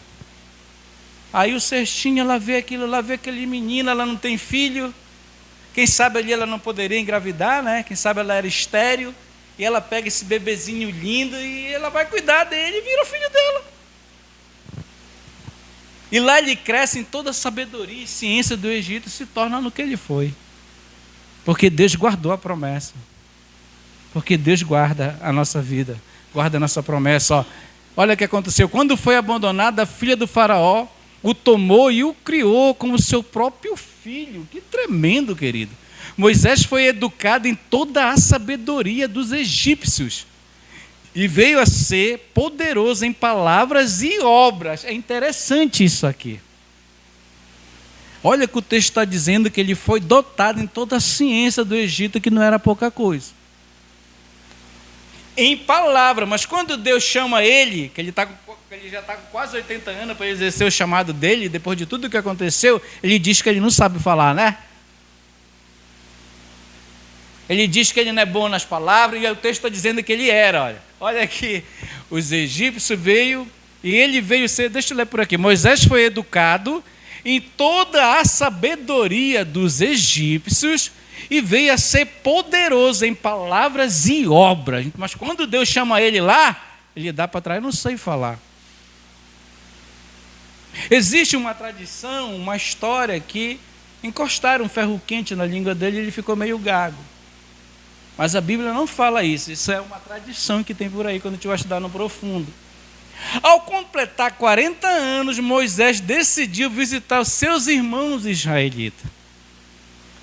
Aí o cestinho, ela vê aquilo, ela vê aquele menino, ela não tem filho. Quem sabe ali ela não poderia engravidar, né? Quem sabe ela era estéril. E ela pega esse bebezinho lindo e ela vai cuidar dele e vira o filho dela. E lá ele cresce em toda a sabedoria e ciência do Egito e se torna no que ele foi. Porque Deus guardou a promessa. Porque Deus guarda a nossa vida, guarda a nossa promessa. Ó, olha o que aconteceu. Quando foi abandonada, a filha do faraó o tomou e o criou como seu próprio filho. Que tremendo, querido. Moisés foi educado em toda a sabedoria dos egípcios e veio a ser poderoso em palavras e obras. É interessante isso aqui. Olha que o texto está dizendo que ele foi dotado em toda a ciência do Egito, que não era pouca coisa. Em palavra, mas quando Deus chama ele, que ele já está com quase 80 anos para exercer o chamado dele, depois de tudo que aconteceu, ele diz que ele não sabe falar, né? Ele diz que ele não é bom nas palavras, e o texto está dizendo que ele era, olha aqui, os egípcios veio, e ele veio ser, deixa eu ler por aqui, Moisés foi educado em toda a sabedoria dos egípcios, e veio a ser poderoso em palavras e obras. Mas quando Deus chama ele lá, ele dá para trás, eu não sei falar. Existe uma tradição, uma história que encostaram um ferro quente na língua dele e ele ficou meio gago. Mas a Bíblia não fala isso. Isso é uma tradição que tem por aí quando a gente vai estudar no profundo. Ao completar 40 anos, Moisés decidiu visitar os seus irmãos israelitas.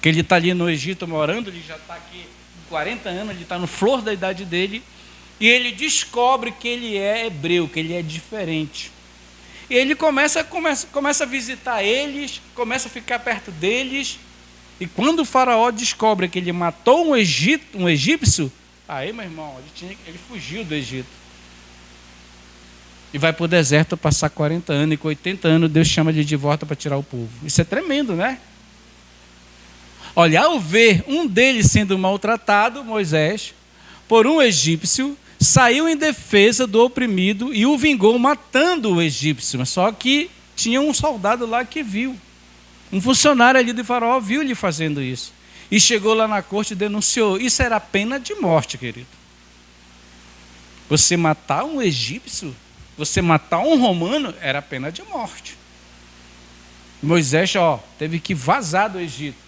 Que ele está ali no Egito morando, ele já está aqui com 40 anos, ele está no flor da idade dele, e ele descobre que ele é hebreu, que ele é diferente. E ele começa a visitar eles, começa a ficar perto deles, e quando o faraó descobre que ele matou um egípcio, aí, meu irmão, ele fugiu do Egito. E vai para o deserto passar 40 anos, e com 80 anos Deus chama ele de volta para tirar o povo. Isso é tremendo, né? Olha, ao ver um deles sendo maltratado, Moisés, por um egípcio, saiu em defesa do oprimido e o vingou matando o egípcio. Só que tinha um soldado lá que viu. Um funcionário ali do faraó viu ele fazendo isso. E chegou lá na corte e denunciou. Isso era pena de morte, querido. Você matar um egípcio, você matar um romano, era pena de morte. Moisés, teve que vazar do Egito.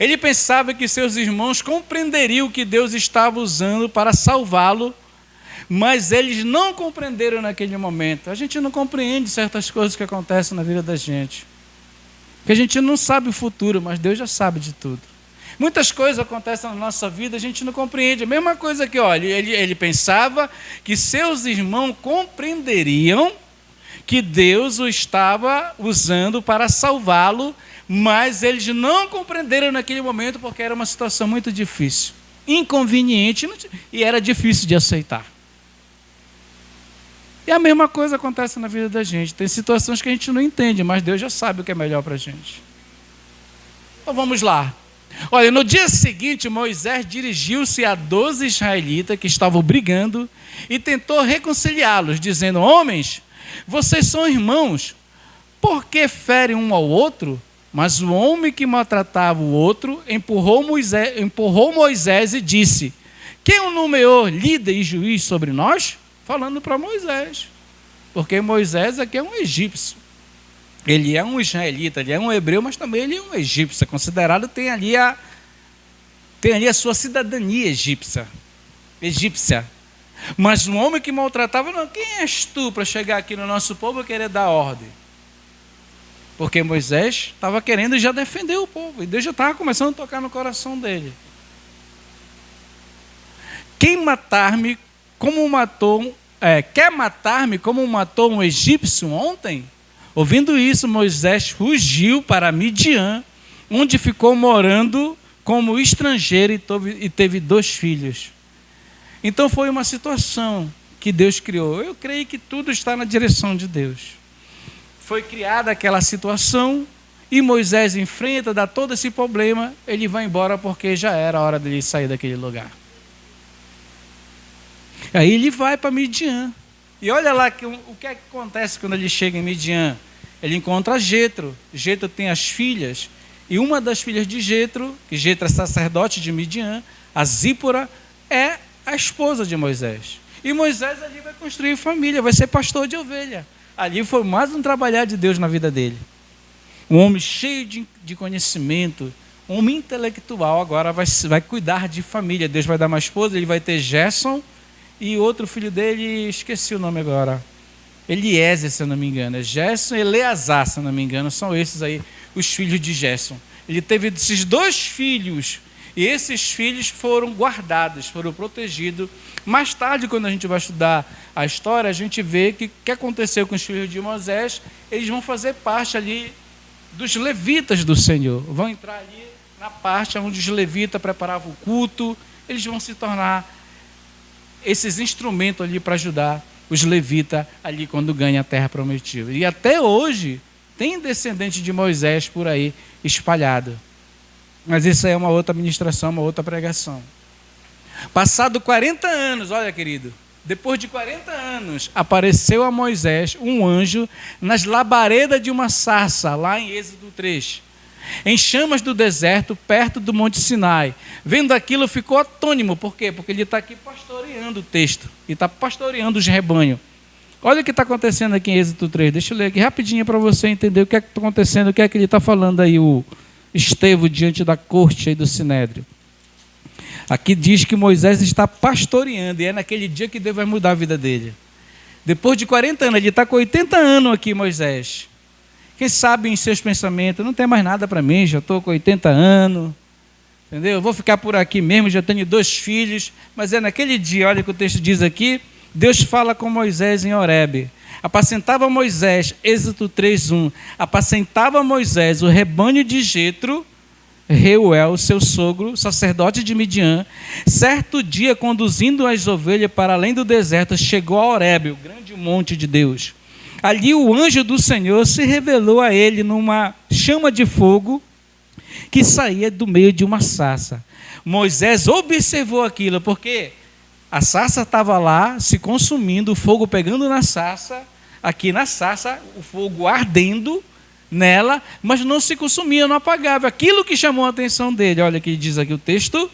Ele pensava que seus irmãos compreenderiam o que Deus estava usando para salvá-lo, mas eles não compreenderam naquele momento. A gente não compreende certas coisas que acontecem na vida da gente. Porque a gente não sabe o futuro, mas Deus já sabe de tudo. Muitas coisas acontecem na nossa vida, a gente não compreende. A mesma coisa que, ele pensava que seus irmãos compreenderiam que Deus o estava usando para salvá-lo, mas eles não compreenderam naquele momento porque era uma situação muito difícil, inconveniente, e era difícil de aceitar. E a mesma coisa acontece na vida da gente. Tem situações que a gente não entende, mas Deus já sabe o que é melhor para a gente. Então vamos lá. Olha, no dia seguinte, Moisés dirigiu-se a 12 israelitas que estavam brigando e tentou reconciliá-los, dizendo: homens, vocês são irmãos, por que ferem um ao outro? Mas o homem que maltratava o outro empurrou Moisés e disse: quem o nomeou líder e juiz sobre nós? Falando para Moisés, porque Moisés aqui é um egípcio. Ele é um israelita, ele é um hebreu, mas também ele é um egípcio, é considerado, tem ali a sua cidadania egípcia. Mas um homem que maltratava, não, quem és tu para chegar aqui no nosso povo e querer dar ordem? Porque Moisés estava querendo já defender o povo, e Deus já estava começando a tocar no coração dele. Quer matar-me como matou um egípcio ontem? Ouvindo isso, Moisés fugiu para Midian, onde ficou morando como estrangeiro e teve 2 filhos. Então foi uma situação que Deus criou. Eu creio que tudo está na direção de Deus. Foi criada aquela situação e Moisés enfrenta, dá todo esse problema, ele vai embora porque já era a hora dele sair daquele lugar. Aí ele vai para Midian. E olha lá o que acontece quando ele chega em Midian. Ele encontra Jetro. Jetro tem as filhas. E uma das filhas de Jetro, que Jetro é sacerdote de Midian, a Zípora, é a esposa de Moisés. E Moisés ali vai construir família, vai ser pastor de ovelha. Ali foi mais um trabalhar de Deus na vida dele. Um homem cheio de conhecimento, um homem intelectual, agora vai cuidar de família. Deus vai dar uma esposa, ele vai ter Gerson e outro filho dele, esqueci o nome agora. Eliezer, se eu não me engano. É Gerson e Eleazar, se eu não me engano. São esses aí, os filhos de Gerson. Ele teve esses 2 filhos. E esses filhos foram guardados, foram protegidos. Mais tarde, quando a gente vai estudar a história, a gente vê que o que aconteceu com os filhos de Moisés, eles vão fazer parte ali dos levitas do Senhor. Vão entrar ali na parte onde os levitas preparavam o culto. Eles vão se tornar esses instrumentos ali para ajudar os levitas ali quando ganham a terra prometida. E até hoje tem descendente de Moisés por aí espalhado. Mas isso aí é uma outra ministração, uma outra pregação. Passado 40 anos, olha querido, depois de 40 anos, apareceu a Moisés um anjo nas labaredas de uma sarça, lá em Êxodo 3, em chamas do deserto, perto do Monte Sinai. Vendo aquilo, ficou atônimo. Por quê? Porque ele está aqui pastoreando o texto, e está pastoreando os rebanhos. Olha o que está acontecendo aqui em Êxodo 3. Deixa eu ler aqui rapidinho para você entender o que está acontecendo, o que é que ele está falando aí, o Estevão, diante da corte aí do Sinédrio. Aqui diz que Moisés está pastoreando, e é naquele dia que Deus vai mudar a vida dele. Depois de 40 anos, ele está com 80 anos aqui, Moisés. Quem sabe em seus pensamentos, não tem mais nada para mim, já estou com 80 anos, entendeu? Eu vou ficar por aqui mesmo, já tenho 2 filhos, mas é naquele dia, olha o que o texto diz aqui, Deus fala com Moisés em Horebe. Apacentava Moisés, Êxodo 3:1, apacentava Moisés o rebanho de Jetro, Reuel, seu sogro, sacerdote de Midian. Certo dia, conduzindo as ovelhas para além do deserto, chegou a Horebe, o grande monte de Deus. Ali o anjo do Senhor se revelou a ele numa chama de fogo que saía do meio de uma sarça. Moisés observou aquilo, porque a sarça estava lá se consumindo, o fogo pegando na sarça, aqui na sarça, o fogo ardendo nela, mas não se consumia, não apagava. Aquilo que chamou a atenção dele, olha que diz aqui o texto.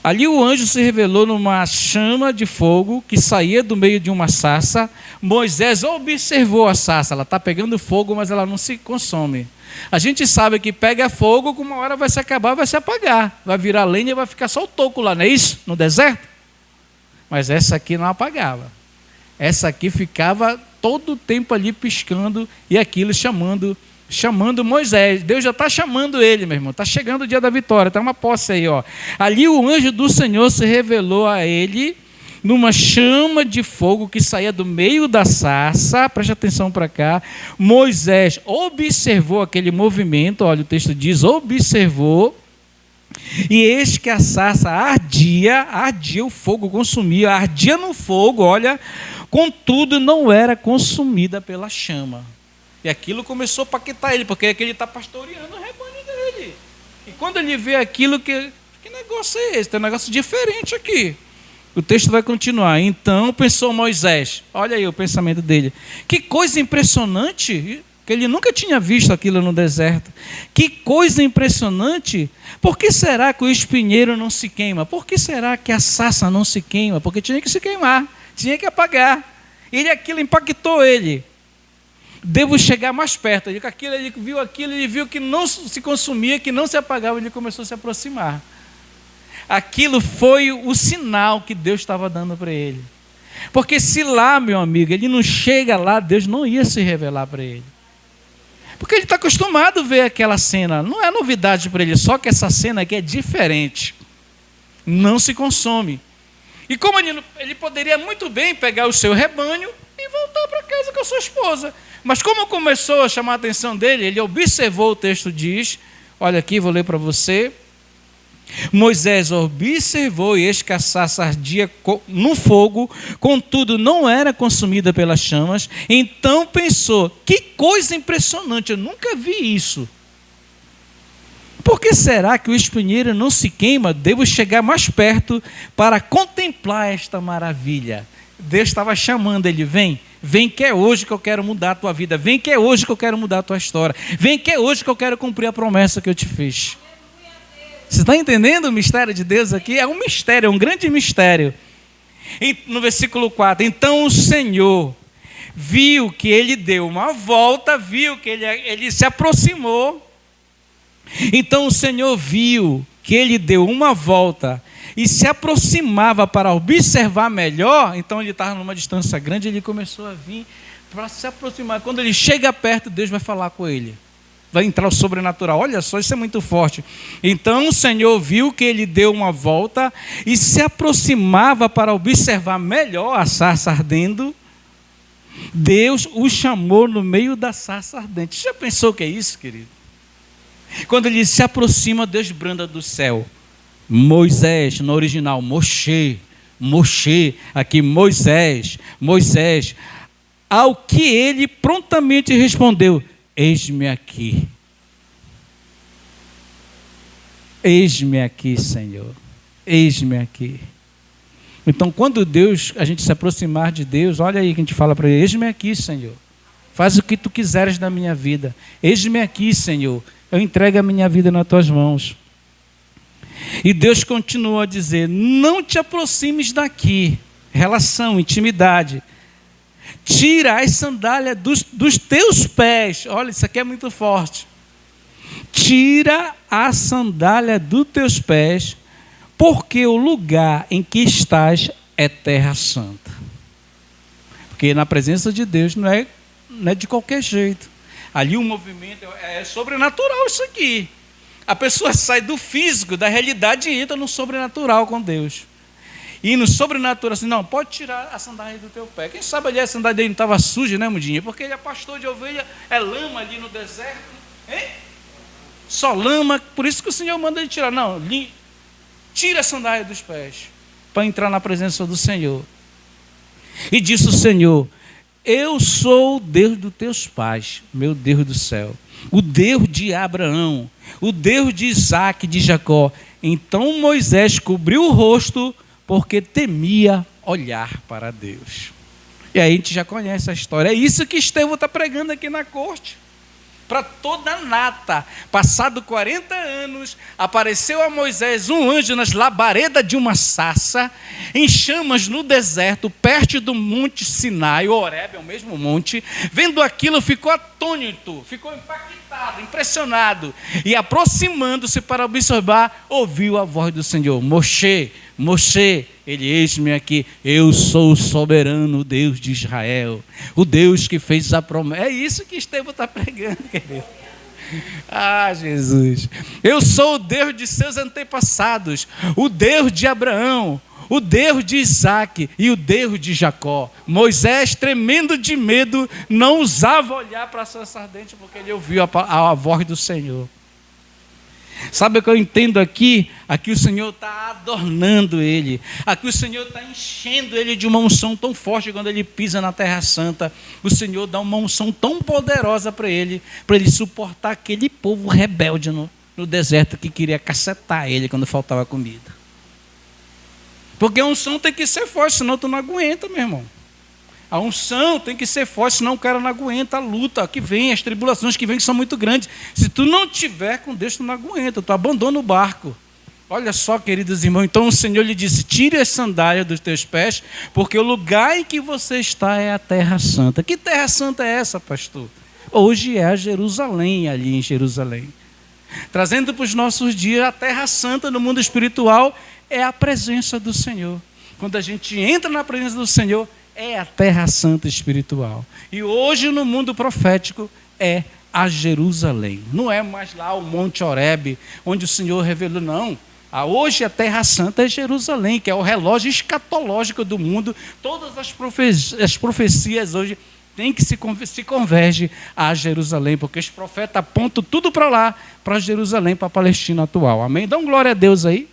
Ali o anjo se revelou numa chama de fogo que saía do meio de uma sarça. Moisés observou a sarça, ela está pegando fogo, mas ela não se consome. A gente sabe que pega fogo, que uma hora vai se acabar, vai se apagar, vai virar lenha e vai ficar só o toco lá, não é isso? No deserto. Mas essa aqui não apagava. Essa aqui ficava todo o tempo ali piscando e aquilo chamando Moisés. Deus já está chamando ele, meu irmão. Está chegando o dia da vitória. Está uma posse aí, ó. Ali o anjo do Senhor se revelou a ele numa chama de fogo que saía do meio da sarça. Preste atenção para cá. Moisés observou aquele movimento. Olha, o texto diz, observou. E eis que a sarça ardia, o fogo consumia, ardia no fogo, olha, contudo não era consumida pela chama. E aquilo começou a paquetar ele, porque ele está pastoreando o rebanho dele. E quando ele vê aquilo, que negócio é esse? Tem um negócio diferente aqui. O texto vai continuar. Então pensou Moisés, olha aí o pensamento dele, que coisa impressionante, que ele nunca tinha visto aquilo no deserto. Que coisa impressionante. Por que será que o espinheiro não se queima? Por que será que a sarça não se queima? Porque tinha que se queimar, tinha que apagar. Aquilo impactou ele. Devo chegar mais perto. Ele viu que não se consumia, que não se apagava, ele começou a se aproximar. Aquilo foi o sinal que Deus estava dando para ele. Porque se lá, meu amigo, ele não chega lá, Deus não ia se revelar para ele. Porque ele está acostumado a ver aquela cena. Não é novidade para ele, só que essa cena aqui é diferente. Não se consome. E como ele poderia muito bem pegar o seu rebanho e voltar para casa com a sua esposa. Mas como começou a chamar a atenção dele, ele observou, o texto diz, olha aqui, vou ler para você. Moisés observou e eis que a sarça ardia no fogo, contudo não era consumida pelas chamas. Então pensou: que coisa impressionante, eu nunca vi isso. Por que será que o espinheiro não se queima? Devo chegar mais perto para contemplar esta maravilha. Deus estava chamando ele: vem que é hoje que eu quero mudar a tua vida, vem que é hoje que eu quero mudar a tua história, vem que é hoje que eu quero cumprir a promessa que eu te fiz. Você está entendendo o mistério de Deus aqui? É um mistério, é um grande mistério. E no versículo 4, então o Senhor viu que ele deu uma volta, viu que ele se aproximou. Então o Senhor viu que ele deu uma volta e se aproximava para observar melhor. Então ele estava numa distância grande, ele começou a vir para se aproximar. Quando ele chega perto, Deus vai falar com ele. Vai entrar o sobrenatural. Olha só, isso é muito forte. Então o Senhor viu que ele deu uma volta e se aproximava para observar melhor a sarça ardendo. Deus o chamou no meio da sarça ardente. Já pensou o que é isso, querido? Quando ele se aproxima, Deus branda do céu: Moisés, no original, Moshe, aqui Moisés. Ao que ele prontamente respondeu: eis-me aqui. Eis-me aqui, Senhor. Eis-me aqui. Então, quando a gente se aproximar de Deus, olha aí que a gente fala para ele: eis-me aqui, Senhor. Faz o que tu quiseres da minha vida. Eis-me aqui, Senhor. Eu entrego a minha vida nas tuas mãos. E Deus continua a dizer: não te aproximes daqui. Relação, intimidade. Tira as sandálias dos teus pés. Olha, isso aqui é muito forte. Tira a sandália dos teus pés, porque o lugar em que estás é terra santa. Porque na presença de Deus não é de qualquer jeito. Ali o movimento é sobrenatural, isso aqui. A pessoa sai do físico, da realidade, e entra no sobrenatural com Deus. E no sobrenatural, assim, não, pode tirar a sandália do teu pé. Quem sabe ali a sandália dele não estava suja, né, Mudinha? Porque ele é pastor de ovelha, é lama ali no deserto. Hein? Só lama, por isso que o Senhor manda ele tirar. Não, tira a sandália dos pés, para entrar na presença do Senhor. E disse o Senhor: eu sou o Deus dos teus pais, meu Deus do céu, o Deus de Abraão, o Deus de Isaac e de Jacó. Então Moisés cobriu o rosto, porque temia olhar para Deus. E aí a gente já conhece a história. É isso que Estevão está pregando aqui na corte. Para toda a nata. Passado 40 anos, apareceu a Moisés um anjo nas labaredas de uma sarça, em chamas no deserto, perto do monte Sinai, o Horebe, é o mesmo monte. Vendo aquilo, ficou atônito, ficou impactado, impressionado. E aproximando-se para observar, ouviu a voz do Senhor: Moshe, ele: eis-me aqui, eu sou o soberano Deus de Israel, o Deus que fez a promessa. É isso que Estevão está pregando, querido. Ah, Jesus. Eu sou o Deus de seus antepassados, o Deus de Abraão, o Deus de Isaac e o Deus de Jacó. Moisés, tremendo de medo, não ousava olhar para a sarça ardente, porque ele ouviu a voz do Senhor. Sabe o que eu entendo aqui? Aqui o Senhor está adornando ele. Aqui o Senhor está enchendo ele de uma unção tão forte. Quando ele pisa na Terra Santa, o Senhor dá uma unção tão poderosa para ele suportar aquele povo rebelde no deserto que queria cacetar ele quando faltava comida. Porque a unção tem que ser forte, senão tu não aguenta, meu irmão. A unção tem que ser forte, senão o cara não aguenta a luta que vem, as tribulações que vêm, que são muito grandes. Se tu não tiver com Deus, tu não aguenta, tu abandona o barco. Olha só, queridos irmãos, então o Senhor lhe disse: tire as sandálias dos teus pés, porque o lugar em que você está é a terra santa. Que terra santa é essa, pastor? Hoje é a Jerusalém, ali em Jerusalém. Trazendo para os nossos dias, a terra santa no mundo espiritual é a presença do Senhor. Quando a gente entra na presença do Senhor, é a terra santa espiritual. E hoje no mundo profético é a Jerusalém. Não é mais lá o Monte Horebe, onde o Senhor revelou, não. Hoje a terra santa é Jerusalém, que é o relógio escatológico do mundo. Todas as profecias hoje tem que se converge a Jerusalém, porque os profetas apontam tudo para lá, para Jerusalém, para a Palestina atual. Amém? Dá glória a Deus aí.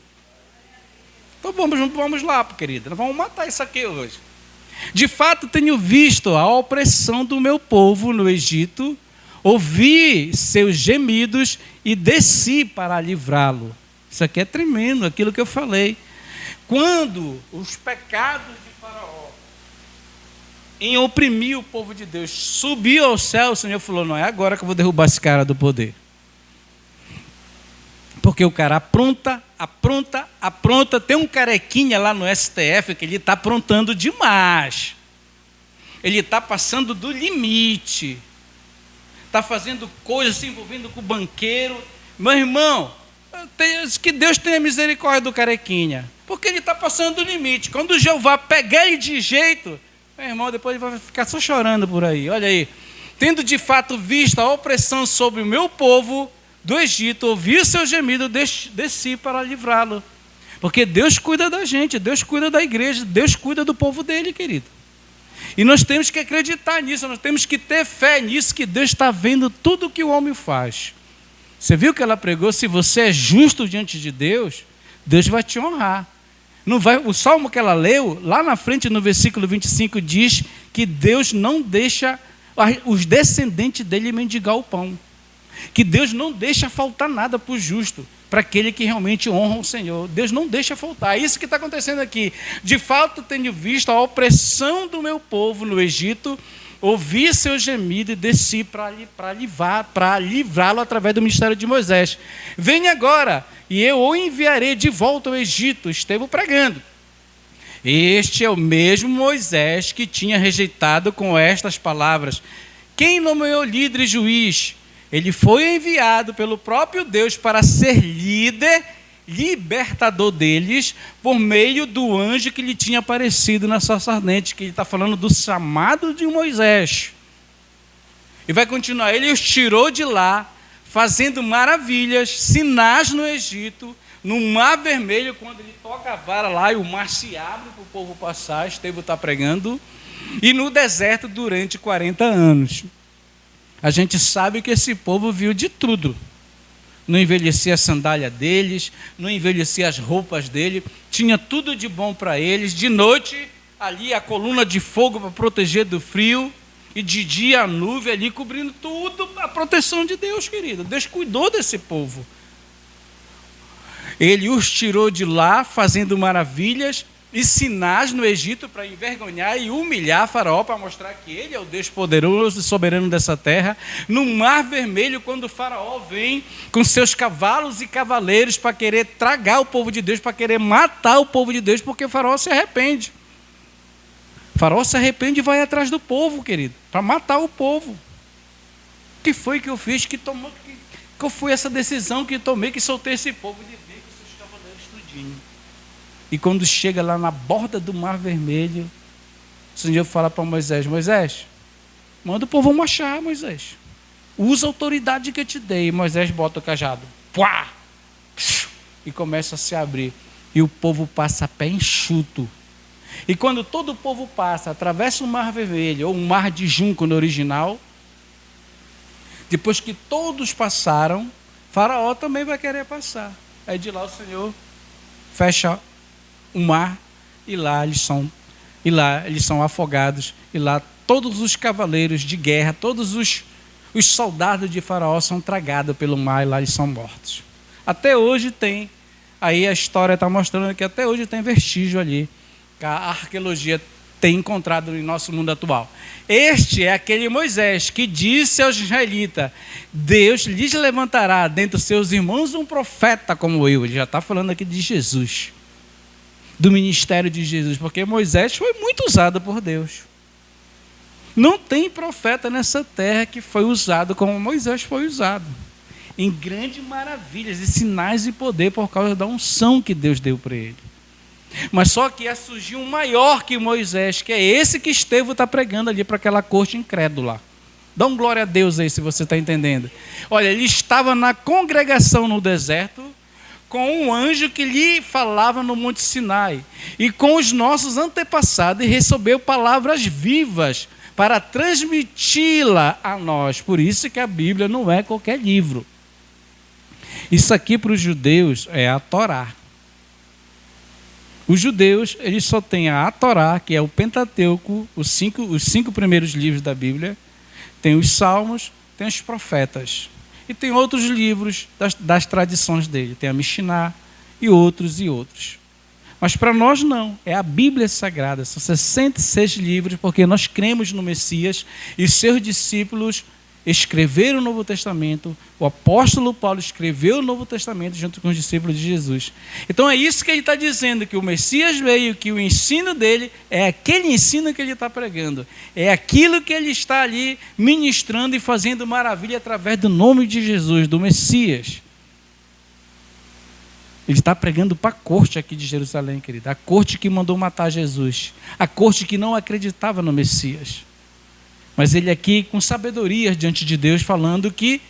Então vamos lá, querida. Nós vamos matar isso aqui hoje. De fato, tenho visto a opressão do meu povo no Egito, ouvi seus gemidos e desci para livrá-lo. Isso aqui é tremendo, aquilo que eu falei. Quando os pecados de Faraó em oprimir o povo de Deus subiu ao céu, o Senhor falou, não é agora que eu vou derrubar esse cara do poder. Porque o cara apronta. Tem um carequinha lá no STF que ele está aprontando demais. Ele está passando do limite. Está fazendo coisas se envolvendo com o banqueiro. Meu irmão, que Deus tenha misericórdia do carequinha. Porque ele está passando do limite. Quando o Jeová pegar ele de jeito, meu irmão, depois ele vai ficar só chorando por aí. Olha aí. Tendo de fato visto a opressão sobre o meu povo do Egito, ouvi o seu gemido, desci para livrá-lo. Porque Deus cuida da gente, Deus cuida da igreja, Deus cuida do povo dele, querido. E nós temos que acreditar nisso, nós temos que ter fé nisso, que Deus está vendo tudo que o homem faz. Você viu que ela pregou, se você é justo diante de Deus, Deus vai te honrar. Não vai, o salmo que ela leu, lá na frente no versículo 25, diz que Deus não deixa os descendentes dele mendigar o pão. Que Deus não deixa faltar nada para o justo, para aquele que realmente honra o Senhor. Deus não deixa faltar. É isso que está acontecendo aqui. De fato, tenho visto a opressão do meu povo no Egito, ouvi seu gemido e desci para livrá-lo através do ministério de Moisés. Venha agora, e eu o enviarei de volta ao Egito. Esteve pregando. Este é o mesmo Moisés que tinha rejeitado com estas palavras: quem nomeou líder e juiz? Ele foi enviado pelo próprio Deus para ser líder, libertador deles, por meio do anjo que lhe tinha aparecido na sarça ardente, que ele está falando do chamado de Moisés. E vai continuar, ele os tirou de lá, fazendo maravilhas, sinais no Egito, no Mar Vermelho, quando ele toca a vara lá e o mar se abre para o povo passar, Estevão está pregando, e no deserto durante 40 anos. A gente sabe que esse povo viu de tudo. Não envelhecia a sandália deles, não envelhecia as roupas dele, tinha tudo de bom para eles. De noite, ali a coluna de fogo para proteger do frio, e de dia a nuvem ali cobrindo tudo, a proteção de Deus, querido. Deus cuidou desse povo. Ele os tirou de lá, fazendo maravilhas e sinais no Egito para envergonhar e humilhar Faraó, para mostrar que ele é o Deus poderoso e soberano dessa terra. No Mar Vermelho, quando Faraó vem com seus cavalos e cavaleiros para querer tragar o povo de Deus, para querer matar o povo de Deus, porque Faraó se arrepende. Faraó se arrepende e vai atrás do povo, querido, para matar o povo. O que foi que eu fiz? Qual foi essa decisão que tomei, que soltei esse povo de ver com seus cavaleiros tudinho? E quando chega lá na borda do Mar Vermelho, o Senhor fala para Moisés: Moisés, manda o povo marchar, Moisés. Usa a autoridade que eu te dei. E Moisés bota o cajado. Puá! E começa a se abrir. E o povo passa a pé enxuto. E quando todo o povo passa, atravessa o Mar Vermelho, ou o Mar de Junco no original, depois que todos passaram, Faraó também vai querer passar. Aí de lá o Senhor fecha o mar, e lá eles são afogados, e lá todos os cavaleiros de guerra, todos os soldados de Faraó são tragados pelo mar, e lá eles são mortos. Até hoje tem, aí a história está mostrando que até hoje tem vestígio ali, que a arqueologia tem encontrado no nosso mundo atual. Este é aquele Moisés que disse aos israelitas: Deus lhes levantará dentre os seus irmãos um profeta como eu. Ele já está falando aqui de Jesus, do ministério de Jesus, porque Moisés foi muito usado por Deus. Não tem profeta nessa terra que foi usado como Moisés foi usado, em grandes maravilhas e sinais e poder, por causa da unção que Deus deu para ele. Mas só que ia surgir um maior que Moisés, que é esse que Estevão está pregando ali para aquela corte incrédula. Dá um glória a Deus aí, se você está entendendo. Olha, ele estava na congregação no deserto, com um anjo que lhe falava no Monte Sinai, e com os nossos antepassados, e recebeu palavras vivas para transmiti-la a nós. Por isso que a Bíblia não é qualquer livro. Isso aqui para os judeus é a Torá. Os judeus, eles só têm a Torá, que é o Pentateuco, os cinco primeiros livros da Bíblia, tem os Salmos, tem os profetas. E tem outros livros das tradições dele, tem a Mishnah e outros e outros. Mas para nós não, é a Bíblia Sagrada, são 66 livros, porque nós cremos no Messias e seus discípulos escreveram o Novo Testamento, o apóstolo Paulo escreveu o Novo Testamento junto com os discípulos de Jesus. Então é isso que ele está dizendo, que o Messias veio, que o ensino dele é aquele ensino que ele está pregando, é aquilo que ele está ali ministrando e fazendo maravilha através do nome de Jesus, do Messias. Ele está pregando para a corte aqui de Jerusalém, querida, a corte que mandou matar Jesus, a corte que não acreditava no Messias. Mas ele aqui com sabedoria diante de Deus falando que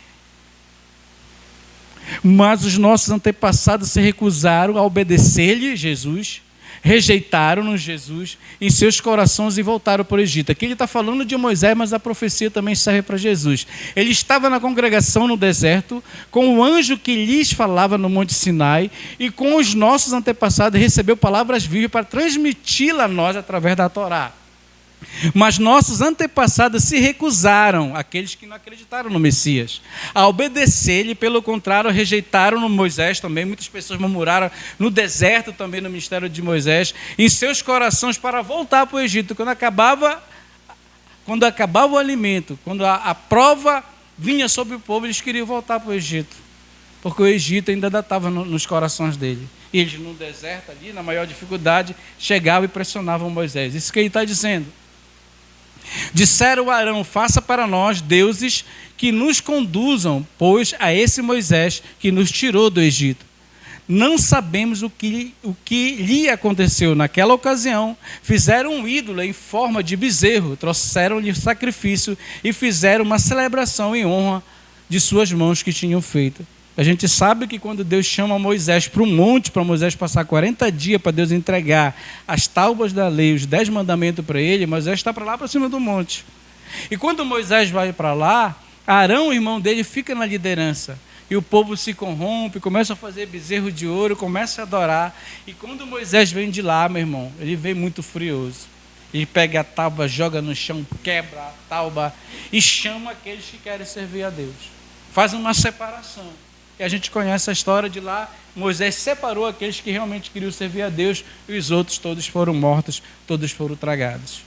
mas os nossos antepassados se recusaram a obedecer-lhe, Jesus, rejeitaram-no Jesus em seus corações e voltaram para o Egito. Aqui ele está falando de Moisés, mas a profecia também serve para Jesus. Ele estava na congregação no deserto, com o anjo que lhes falava no Monte Sinai, e com os nossos antepassados recebeu palavras vivas para transmiti-la a nós através da Torá. Mas nossos antepassados se recusaram, aqueles que não acreditaram no Messias, a obedecer-lhe, pelo contrário, rejeitaram no Moisés também. Muitas pessoas murmuraram no deserto também, no ministério de Moisés, em seus corações para voltar para o Egito. Quando acabava o alimento, quando a prova vinha sobre o povo, eles queriam voltar para o Egito, porque o Egito ainda estava nos corações dele. E eles no deserto ali, na maior dificuldade, chegavam e pressionavam Moisés. Isso que ele está dizendo. Disseram a Arão: faça para nós deuses que nos conduzam, pois a esse Moisés que nos tirou do Egito. Não sabemos o que lhe aconteceu naquela ocasião. Fizeram um ídolo em forma de bezerro, trouxeram-lhe sacrifício e fizeram uma celebração em honra de suas mãos que tinham feito. A gente sabe que quando Deus chama Moisés para o monte, para Moisés passar 40 dias para Deus entregar as tábuas da lei, os 10 mandamentos para ele, Moisés está para lá, para cima do monte. E quando Moisés vai para lá, Arão, o irmão dele, fica na liderança. E o povo se corrompe, começa a fazer bezerro de ouro, começa a adorar. E quando Moisés vem de lá, meu irmão, ele vem muito furioso. Ele pega a tábua, joga no chão, quebra a tábua e chama aqueles que querem servir a Deus. Faz uma separação. E a gente conhece a história de lá, Moisés separou aqueles que realmente queriam servir a Deus e os outros todos foram mortos, todos foram tragados.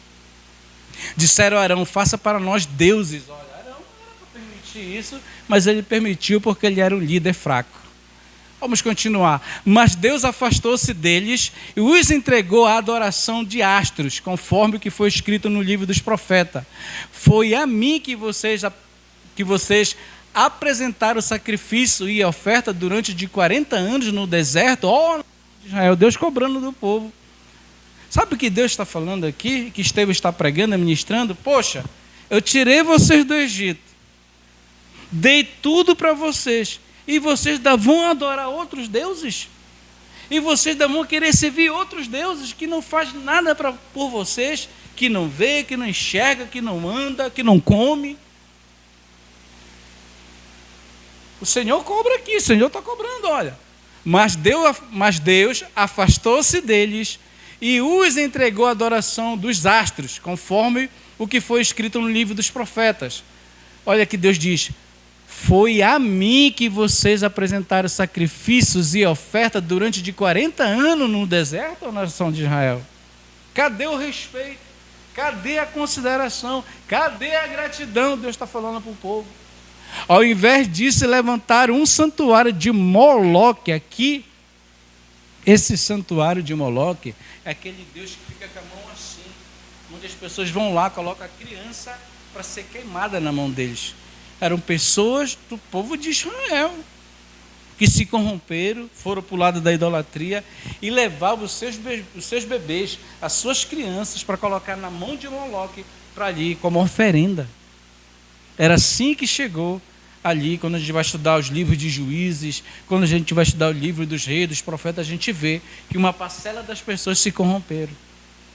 Disseram a Arão: faça para nós deuses. Olha, Arão não era para permitir isso, mas ele permitiu porque ele era um líder fraco. Vamos continuar. Mas Deus afastou-se deles e os entregou à adoração de astros, conforme o que foi escrito no livro dos profetas. Foi a mim que vocês apresentaram o sacrifício e a oferta durante de 40 anos no deserto. Israel, Deus cobrando do povo. Sabe o que Deus está falando aqui? Que Estevão está pregando e ministrando? Poxa, eu tirei vocês do Egito, dei tudo para vocês, e vocês ainda vão adorar outros deuses? E vocês ainda vão querer servir outros deuses que não fazem nada por vocês, que não vê, que não enxerga, que não anda, que não come? O Senhor cobra aqui, o Senhor está cobrando, olha. Mas Deus afastou-se deles e os entregou à adoração dos astros, conforme o que foi escrito no livro dos profetas. Olha que Deus diz: foi a mim que vocês apresentaram sacrifícios e oferta durante de 40 anos no deserto, ou nação de Israel? Cadê o respeito? Cadê a consideração? Cadê a gratidão? Deus está falando para o povo. Ao invés disso, levantaram um santuário de Moloque aqui. Esse santuário de Moloque é aquele Deus que fica com a mão assim, onde as pessoas vão lá, colocam a criança para ser queimada na mão deles. Eram pessoas do povo de Israel que se corromperam, foram para o lado da idolatria e levavam os seus bebês, as suas crianças, para colocar na mão de Moloque para ali como oferenda. Era assim que chegou ali. Quando a gente vai estudar os livros de Juízes, quando a gente vai estudar o livro dos reis, dos profetas, a gente vê que uma parcela das pessoas se corromperam.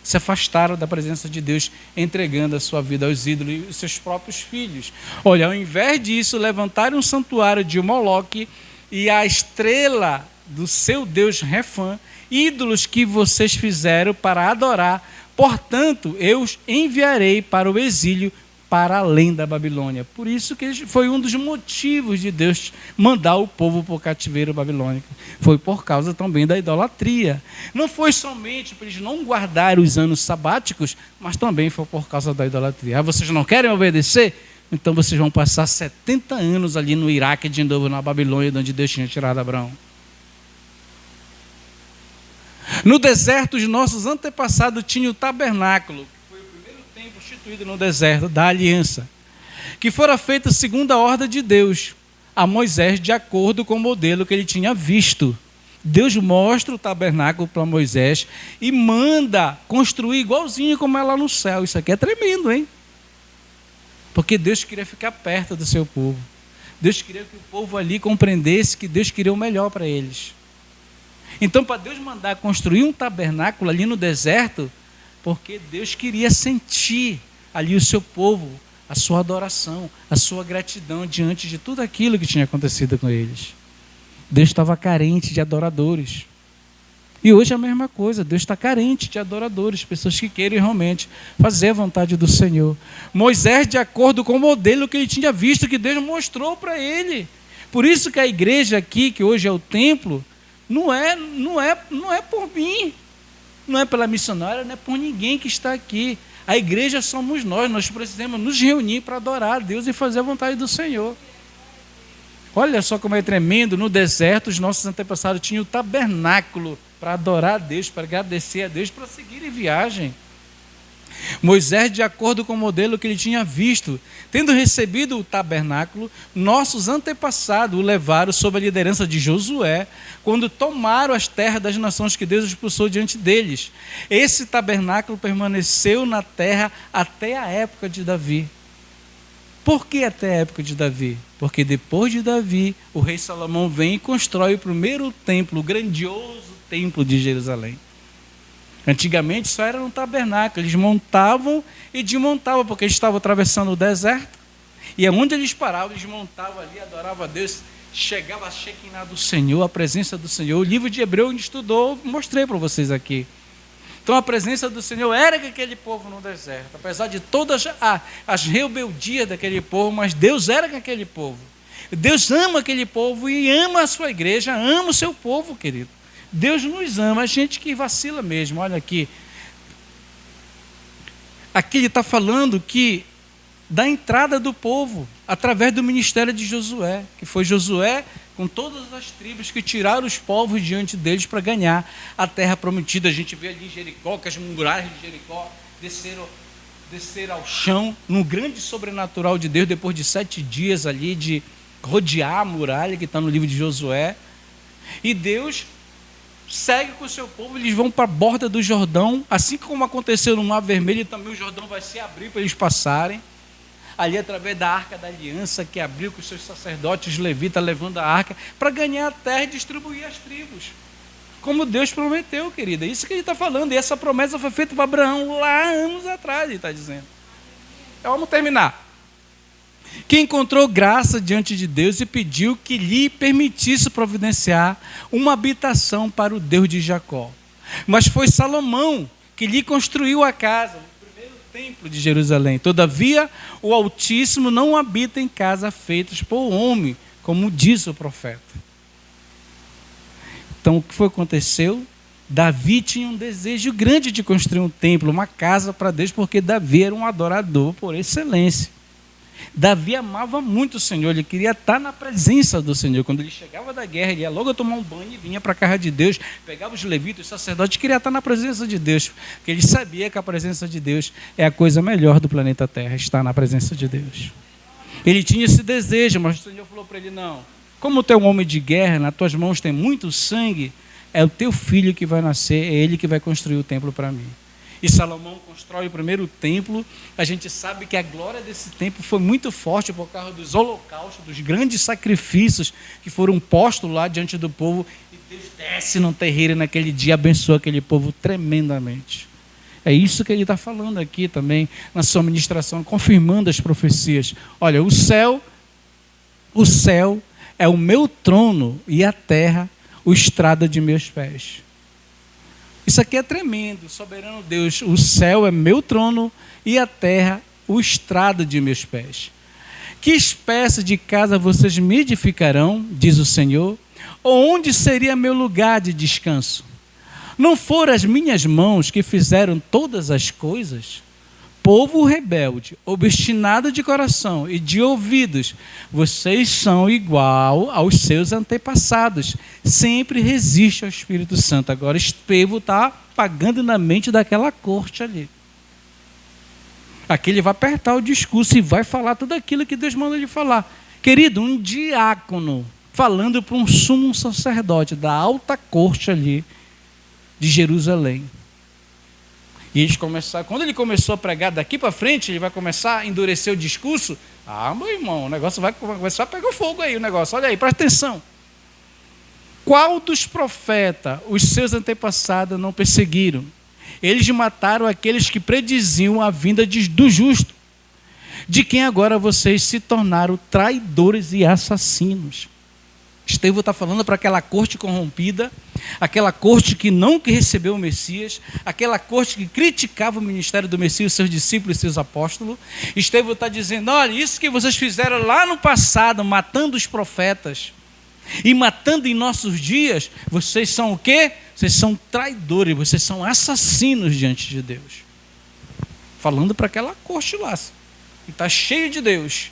se afastaram da presença de Deus, entregando a sua vida aos ídolos e os seus próprios filhos. Olha, ao invés disso, levantaram um santuário de Moloque e a estrela do seu Deus Refã, ídolos que vocês fizeram para adorar. Portanto, eu os enviarei para o exílio, para além da Babilônia. Por isso que foi um dos motivos de Deus mandar o povo para o cativeiro babilônico. Foi por causa também da idolatria. Não foi somente para eles não guardarem os anos sabáticos, mas também foi por causa da idolatria. Ah, vocês não querem obedecer? Então vocês vão passar 70 anos ali no Iraque, de novo na Babilônia, de onde Deus tinha tirado Abraão. No deserto, os nossos antepassados tinham o tabernáculo, instituído no deserto da aliança, que fora feita segundo a ordem de Deus a Moisés, de acordo com o modelo que ele tinha visto. Deus mostra o tabernáculo para Moisés e manda construir igualzinho como é lá no céu. Isso aqui é tremendo, hein? Porque Deus queria ficar perto do seu povo. Deus queria que o povo ali compreendesse que Deus queria o melhor para eles. Então, para Deus mandar construir um tabernáculo ali no deserto, porque Deus queria sentir ali o seu povo, a sua adoração, a sua gratidão diante de tudo aquilo que tinha acontecido com eles. Deus estava carente de adoradores. E hoje é a mesma coisa, Deus está carente de adoradores, pessoas que querem realmente fazer a vontade do Senhor. Moisés, de acordo com o modelo que ele tinha visto, que Deus mostrou para ele. Por isso que a igreja aqui, que hoje é o templo, não é por mim. Não é pela missionária, não é por ninguém que está aqui. A igreja somos nós precisamos nos reunir para adorar a Deus e fazer a vontade do Senhor. Olha só como é tremendo, no deserto os nossos antepassados tinham o tabernáculo para adorar a Deus, para agradecer a Deus, para seguir em viagem. Moisés, de acordo com o modelo que ele tinha visto, tendo recebido o tabernáculo, nossos antepassados o levaram sob a liderança de Josué, quando tomaram as terras das nações que Deus expulsou diante deles. Esse tabernáculo permaneceu na terra até a época de Davi. Por que até a época de Davi? Porque depois de Davi, o rei Salomão vem e constrói o primeiro templo, o grandioso templo de Jerusalém. Antigamente só era um tabernáculo, eles montavam e desmontavam, porque eles estavam atravessando o deserto, e onde eles paravam, eles montavam ali, adoravam a Deus, chegava a Shekinah do Senhor, a presença do Senhor. O livro de Hebreu, onde estudou, mostrei para vocês aqui. Então a presença do Senhor era com aquele povo no deserto, apesar de todas as rebeldias daquele povo, mas Deus era com aquele povo. Deus ama aquele povo e ama a sua igreja, ama o seu povo, querido. Deus nos ama, a gente que vacila mesmo. Olha aqui. Aqui ele está falando que da entrada do povo, através do ministério de Josué, que foi Josué com todas as tribos que tiraram os povos diante deles para ganhar a terra prometida. A gente vê ali Jericó, que as muralhas de Jericó desceram ao chão, num grande sobrenatural de Deus, depois de 7 dias ali de rodear a muralha, que está no livro de Josué. E Deus segue com o seu povo, eles vão para a borda do Jordão, assim como aconteceu no Mar Vermelho, também o Jordão vai se abrir para eles passarem, ali através da Arca da Aliança, que abriu com os seus sacerdotes, os levitas, levando a arca, para ganhar a terra e distribuir as tribos, como Deus prometeu, querida. É isso que ele está falando, e essa promessa foi feita para Abraão lá anos atrás, ele está dizendo. Então vamos terminar. Que encontrou graça diante de Deus e pediu que lhe permitisse providenciar uma habitação para o Deus de Jacó. Mas foi Salomão que lhe construiu a casa, o primeiro templo de Jerusalém. Todavia, o Altíssimo não habita em casa feitas por homem, como diz o profeta. Então, o que foi que aconteceu? Davi tinha um desejo grande de construir um templo, uma casa para Deus, porque Davi era um adorador por excelência. Davi amava muito o Senhor, ele queria estar na presença do Senhor. Quando ele chegava da guerra, ele ia logo tomar um banho e vinha para a casa de Deus, pegava os levitas, os sacerdotes, queria estar na presença de Deus, porque ele sabia que a presença de Deus é a coisa melhor do planeta Terra, estar na presença de Deus. Ele tinha esse desejo, mas o Senhor falou para ele: não, como tu é um homem de guerra, nas tuas mãos tem muito sangue, é o teu filho que vai nascer, é ele que vai construir o templo para mim. E Salomão constrói o primeiro templo. A gente sabe que a glória desse templo foi muito forte por causa dos holocaustos, dos grandes sacrifícios que foram postos lá diante do povo. E Deus desce no terreiro naquele dia, abençoa aquele povo tremendamente. É isso que ele está falando aqui também, na sua ministração, confirmando as profecias. Olha, o céu é o meu trono e a terra, o estrado de meus pés. Isso aqui é tremendo, soberano Deus. O céu é meu trono e a terra, o estrado de meus pés. Que espécie de casa vocês me edificarão, diz o Senhor? Ou onde seria meu lugar de descanso? Não foram as minhas mãos que fizeram todas as coisas? Povo rebelde, obstinado de coração e de ouvidos, vocês são igual aos seus antepassados. Sempre resiste ao Espírito Santo. Agora Estevão está pagando na mente daquela corte ali. Aqui ele vai apertar o discurso e vai falar tudo aquilo que Deus mandou ele falar. Querido, um diácono falando para um sumo sacerdote da alta corte ali de Jerusalém. E eles começaram, quando ele começou a pregar daqui para frente, ele vai começar a endurecer o discurso. Ah, meu irmão, o negócio vai começar a pegar fogo aí, o negócio. Olha aí, presta atenção. Qual dos profetas os seus antepassados não perseguiram? Eles mataram aqueles que prediziam a vinda do justo, de quem agora vocês se tornaram traidores e assassinos. Estevão está falando para aquela corte corrompida, aquela corte que não recebeu o Messias, aquela corte que criticava o ministério do Messias, seus discípulos e seus apóstolos. Estevão está dizendo, olha, isso que vocês fizeram lá no passado, matando os profetas e matando em nossos dias, vocês são o quê? Vocês são traidores, vocês são assassinos diante de Deus. Falando para aquela corte lá, que está cheia de Deus.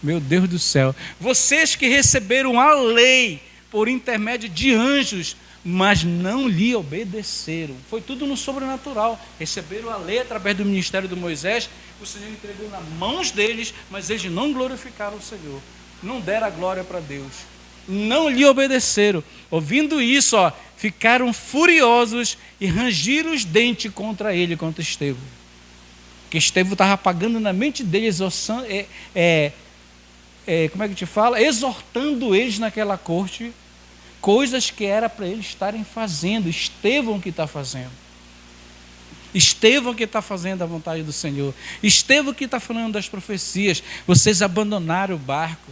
Meu Deus do céu, vocês que receberam a lei por intermédio de anjos, mas não lhe obedeceram. Foi tudo no sobrenatural. Receberam a lei através do ministério de Moisés, o Senhor entregou nas mãos deles, mas eles não glorificaram o Senhor, não deram a glória para Deus, não lhe obedeceram. Ouvindo isso, ficaram furiosos e rangiram os dentes contra ele, contra Estevão. Porque Estevão estava apagando na mente deles, como é que te fala? Exortando eles naquela corte, coisas que era para eles estarem fazendo. Estevão que está fazendo. Estevão que está fazendo a vontade do Senhor. Estevão que está falando das profecias. Vocês abandonaram o barco.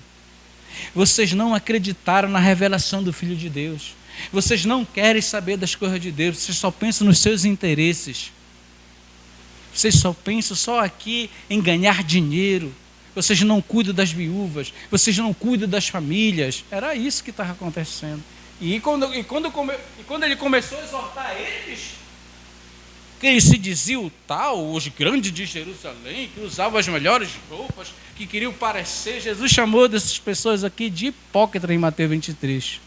Vocês não acreditaram na revelação do Filho de Deus. Vocês não querem saber das coisas de Deus. Vocês só pensam nos seus interesses. Vocês só pensam só aqui em ganhar dinheiro. Vocês não cuidam das viúvas, vocês não cuidam das famílias. Era isso que estava acontecendo. E quando ele começou a exortar eles, que eles se diziam tal, os grandes de Jerusalém, que usavam as melhores roupas, que queriam parecer, Jesus chamou dessas pessoas aqui de hipócritas em Mateus 23.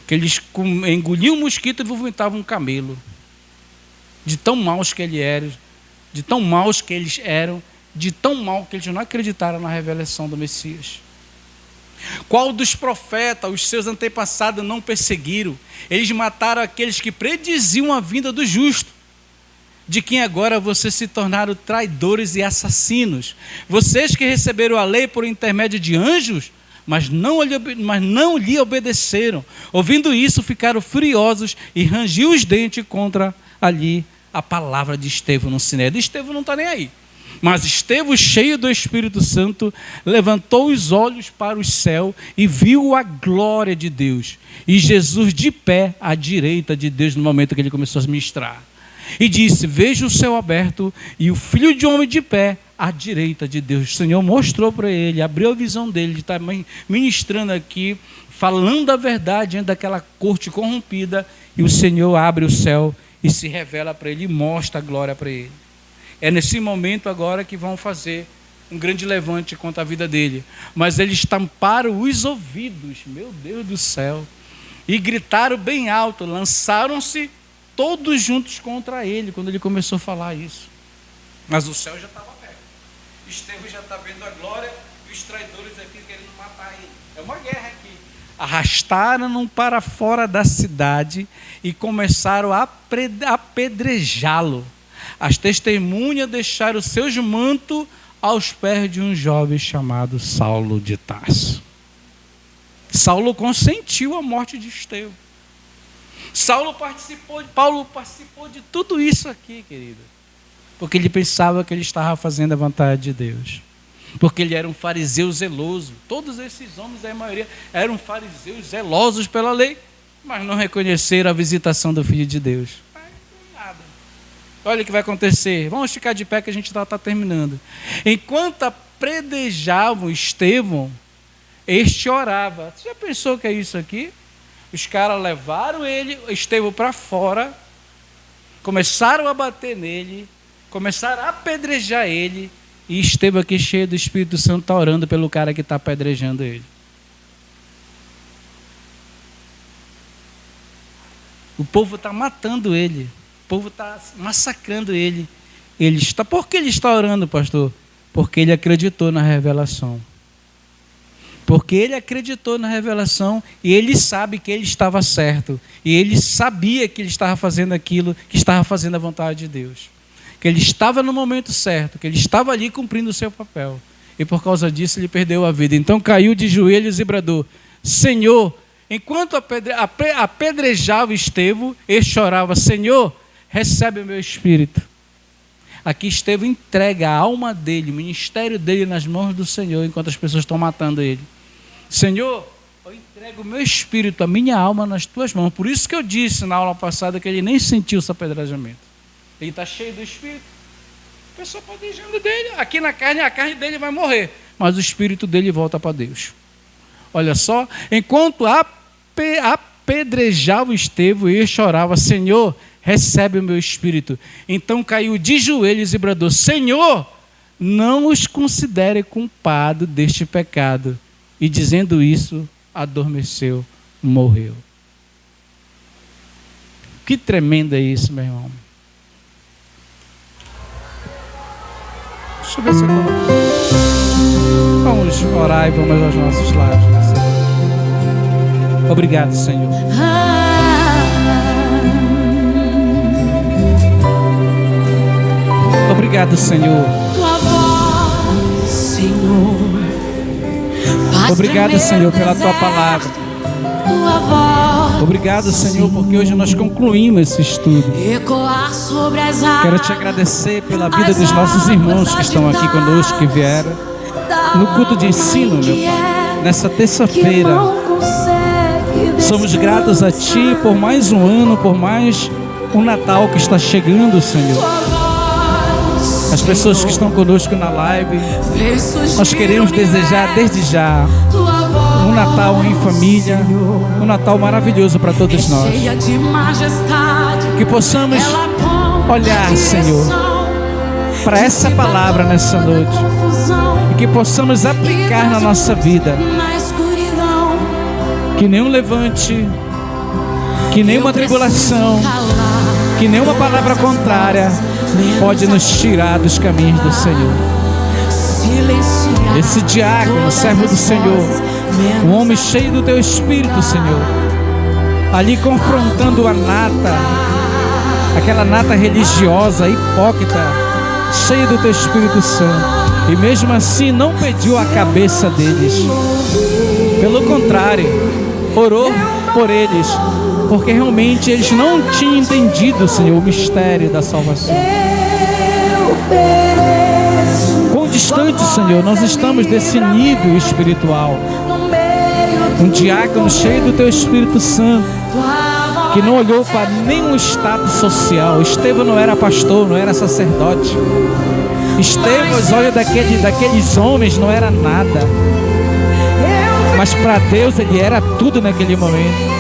Que eles engoliam um mosquito e vomitavam um camelo. De tão maus que eles eram, de tão maus que eles eram, de tão mal que eles não acreditaram na revelação do Messias. Qual dos profetas os seus antepassados não perseguiram? Eles mataram aqueles que prediziam a vinda do justo, de quem agora vocês se tornaram traidores e assassinos. Vocês que receberam a lei por intermédio de anjos, mas não lhe obedeceram. Ouvindo isso, ficaram furiosos e rangiam os dentes contra ali a palavra de Estevão no Sinédrio. Estevão não está nem aí. Mas Estevão, cheio do Espírito Santo, levantou os olhos para o céu e viu a glória de Deus. E Jesus de pé à direita de Deus no momento que ele começou a ministrar. E disse, veja o céu aberto e o Filho de Homem de pé à direita de Deus. O Senhor mostrou para ele, abriu a visão dele, de estar ministrando aqui, falando a verdade diante daquela corte corrompida. E o Senhor abre o céu e se revela para ele e mostra a glória para ele. É nesse momento agora que vão fazer um grande levante contra a vida dele. Mas eles tamparam os ouvidos, meu Deus do céu, e gritaram bem alto, lançaram-se todos juntos contra ele, quando ele começou a falar isso. Mas o céu já estava perto. Estevão já está vendo a glória e os traidores aqui querendo matar ele. É uma guerra aqui. Arrastaram-no para fora da cidade e começaram a apedrejá-lo. As testemunhas deixaram seus mantos aos pés de um jovem chamado Saulo de Tarso. Saulo consentiu a morte de Estevão. Paulo participou de tudo isso aqui, querido, porque ele pensava que ele estava fazendo a vontade de Deus, porque ele era um fariseu zeloso. Todos esses homens, a maioria, eram fariseus zelosos pela lei, mas não reconheceram a visitação do Filho de Deus. Nada. Olha o que vai acontecer. Vamos ficar de pé que a gente está terminando. Enquanto apedrejavam Estevão, este orava. Você já pensou que é isso aqui? Os caras levaram Estevão para fora, começaram a bater nele, começaram a apedrejar ele, e Estevão aqui cheio do Espírito Santo está orando pelo cara que está apedrejando ele. O povo está matando ele, o povo está massacrando ele. Por que ele está orando, pastor? Porque ele acreditou na revelação. Porque ele acreditou na revelação e ele sabe que ele estava certo. E ele sabia que ele estava fazendo aquilo, que estava fazendo a vontade de Deus. Que ele estava no momento certo, que ele estava ali cumprindo o seu papel. E por causa disso ele perdeu a vida. Então caiu de joelhos e bradou: Senhor, enquanto apedrejava Estevão, ele chorava: Senhor, recebe o meu espírito. Aqui Estevão entrega a alma dele, o ministério dele nas mãos do Senhor, enquanto as pessoas estão matando ele. Senhor, eu entrego o meu espírito, a minha alma nas tuas mãos. Por isso que eu disse na aula passada que ele nem sentiu esse apedrejamento. Ele está cheio do espírito. A pessoa pode ir dentro dele. Aqui na carne, a carne dele vai morrer, mas o espírito dele volta para Deus. Olha só, enquanto apedrejava Estevão, ele chorava: Senhor, recebe o meu espírito. Então caiu de joelhos e bradou: Senhor, não os considere culpado deste pecado. E dizendo isso, adormeceu, morreu. Que tremendo é isso, meu irmão. Deixa eu ver se eu coloco. Vamos orar e vamos aos nossos lares. Obrigado, Senhor. Obrigado, Senhor. Tua voz, Senhor. Obrigado, Senhor, pela Tua palavra. Tua voz, Obrigado, Senhor, porque hoje nós concluímos esse estudo. ecoar sobre as Quero te agradecer pela vida dos nossos irmãos que estão aqui conosco, que vieram no culto de ensino, meu Pai, nessa terça-feira. Somos gratos a Ti por mais um ano, por mais um Natal que está chegando, Senhor. As pessoas que estão conosco na live, nós queremos desejar desde já um Natal em família, um Natal maravilhoso para todos nós. Que possamos olhar, Senhor, para essa palavra nessa noite e que possamos aplicar na nossa vida. Que nenhum levante, que nenhuma tribulação, que nenhuma palavra contrária pode nos tirar dos caminhos do Senhor. Esse diácono, servo do Senhor, um homem cheio do Teu Espírito, Senhor, ali confrontando a nata, aquela nata religiosa, hipócrita, cheia do Teu Espírito Santo, e mesmo assim não pediu a cabeça deles. Pelo contrário, orou por eles, porque realmente eles não tinham entendido, Senhor, o mistério da salvação. Quão distante, Senhor, nós estamos desse nível espiritual. Um diácono cheio do Teu Espírito Santo, que não olhou para nenhum status social. Estevão não era pastor, não era sacerdote. Estevão, aos olhos daqueles homens, não era nada. Mas para Deus ele era tudo naquele momento.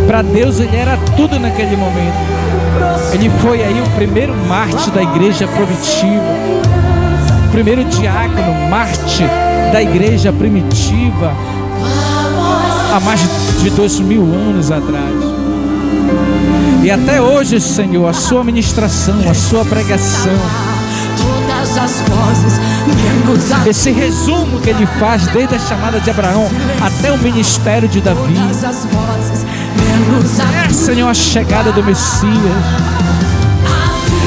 Para Deus ele era tudo naquele momento. Ele foi aí o primeiro mártir da igreja primitiva, o primeiro diácono mártir da igreja primitiva, há mais de 2000 anos atrás. E até hoje, Senhor, a sua ministração, a sua pregação, esse resumo que ele faz desde a chamada de Abraão até o ministério de Davi, Senhor, a chegada do Messias.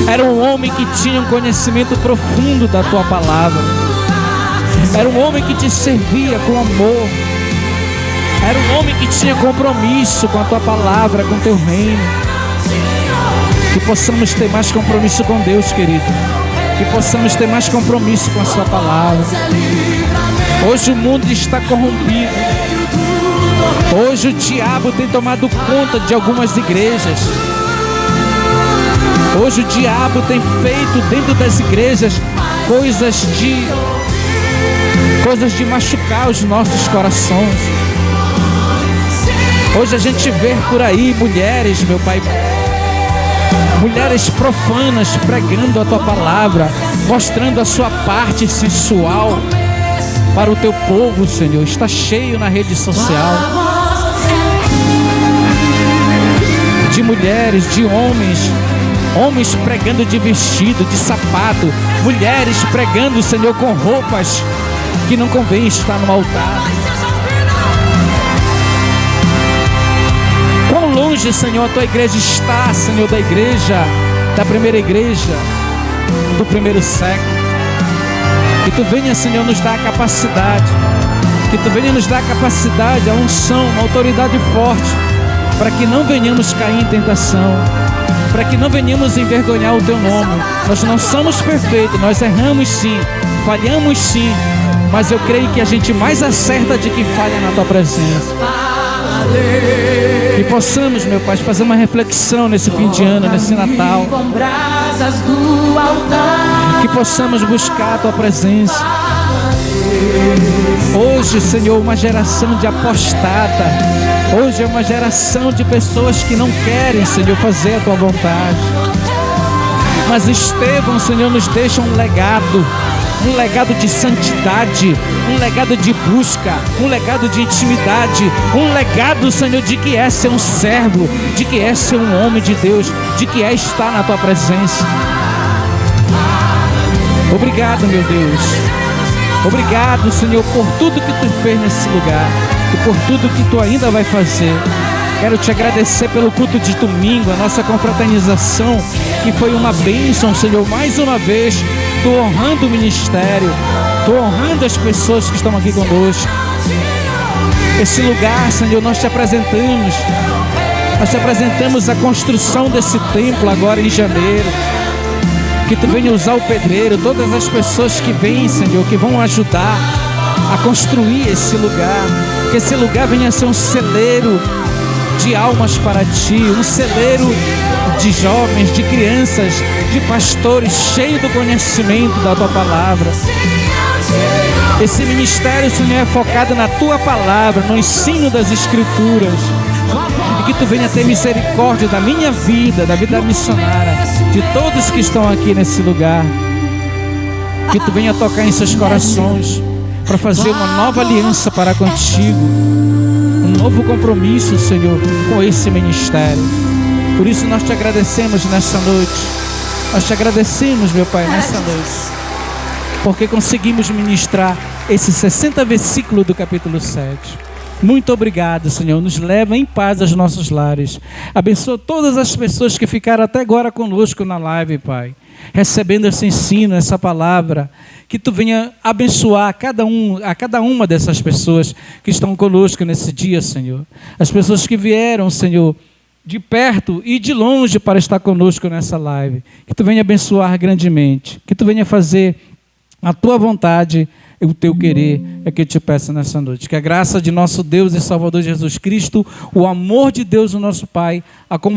Era um homem que tinha um conhecimento profundo da Tua palavra. Era um homem que te servia com amor. Era um homem que tinha compromisso com a tua palavra, com o teu reino. Que possamos ter mais compromisso com Deus, querido. Que possamos ter mais compromisso com a sua palavra. Hoje o mundo está corrompido. Hoje o diabo tem tomado conta de algumas igrejas. Hoje o diabo tem feito dentro das igrejas coisas de machucar os nossos corações. Hoje a gente vê por aí mulheres, meu Pai, mulheres profanas pregando a tua palavra, mostrando a sua parte sensual para o teu povo, Senhor. Está cheio na rede social de mulheres, de homens pregando de vestido, de sapato, mulheres pregando, Senhor, com roupas que não convém estar no altar. Quão longe, Senhor, a tua igreja está, Senhor, da primeira igreja do primeiro século. Que tu venha, Senhor, nos dar a capacidade, que tu venha nos dar a capacidade, a unção, uma autoridade forte, para que não venhamos cair em tentação, para que não venhamos envergonhar o teu nome. Nós não somos perfeitos, nós erramos sim, falhamos sim, mas eu creio que a gente mais acerta de que falha na tua presença. Que possamos, meu Pai, fazer uma reflexão nesse fim de ano, nesse Natal. Que possamos buscar a tua presença. Hoje, Senhor, uma geração de apostata. Hoje é uma geração de pessoas que não querem, Senhor, fazer a tua vontade. Mas Estevão, Senhor, nos deixa um legado de santidade, um legado de busca, um legado de intimidade, um legado, Senhor, de que é ser um servo, de que é ser um homem de Deus, de que é estar na tua presença. Obrigado, meu Deus. Obrigado, Senhor, por tudo que tu fez nesse lugar e por tudo que tu ainda vai fazer. Quero te agradecer pelo culto de domingo, a nossa confraternização, que foi uma bênção, Senhor, mais uma vez. Tu honrando o ministério, tu honrando as pessoas que estão aqui conosco. Esse lugar, Senhor, nós te apresentamos a construção desse templo agora em janeiro. Que tu venha usar o pedreiro, todas as pessoas que vêm, Senhor, que vão ajudar a construir esse lugar. Que esse lugar venha a ser um celeiro de almas para ti, um celeiro de jovens, de crianças, de pastores, cheio do conhecimento da tua palavra. Esse ministério, Senhor, é focado na tua palavra, no ensino das escrituras. E que tu venha ter misericórdia da minha vida, da vida missionária, de todos que estão aqui nesse lugar. Que tu venha tocar em seus corações para fazer uma nova aliança para contigo, um novo compromisso, Senhor, com esse ministério. Por isso nós te agradecemos nessa noite. Nós te agradecemos, meu Pai, nessa noite, porque conseguimos ministrar esses 60 versículos do capítulo 7. Muito obrigado, Senhor. Nos leva em paz aos nossos lares. Abençoa todas as pessoas que ficaram até agora conosco na live, Pai, recebendo esse ensino, essa palavra. Que tu venha abençoar a cada uma dessas pessoas que estão conosco nesse dia, Senhor. As pessoas que vieram, Senhor, de perto e de longe para estar conosco nessa live. Que tu venha abençoar grandemente. Que tu venha fazer a tua vontade e o teu querer, é que eu te peço nessa noite. Que a graça de nosso Deus e Salvador Jesus Cristo, o amor de Deus, o nosso Pai, a comunhão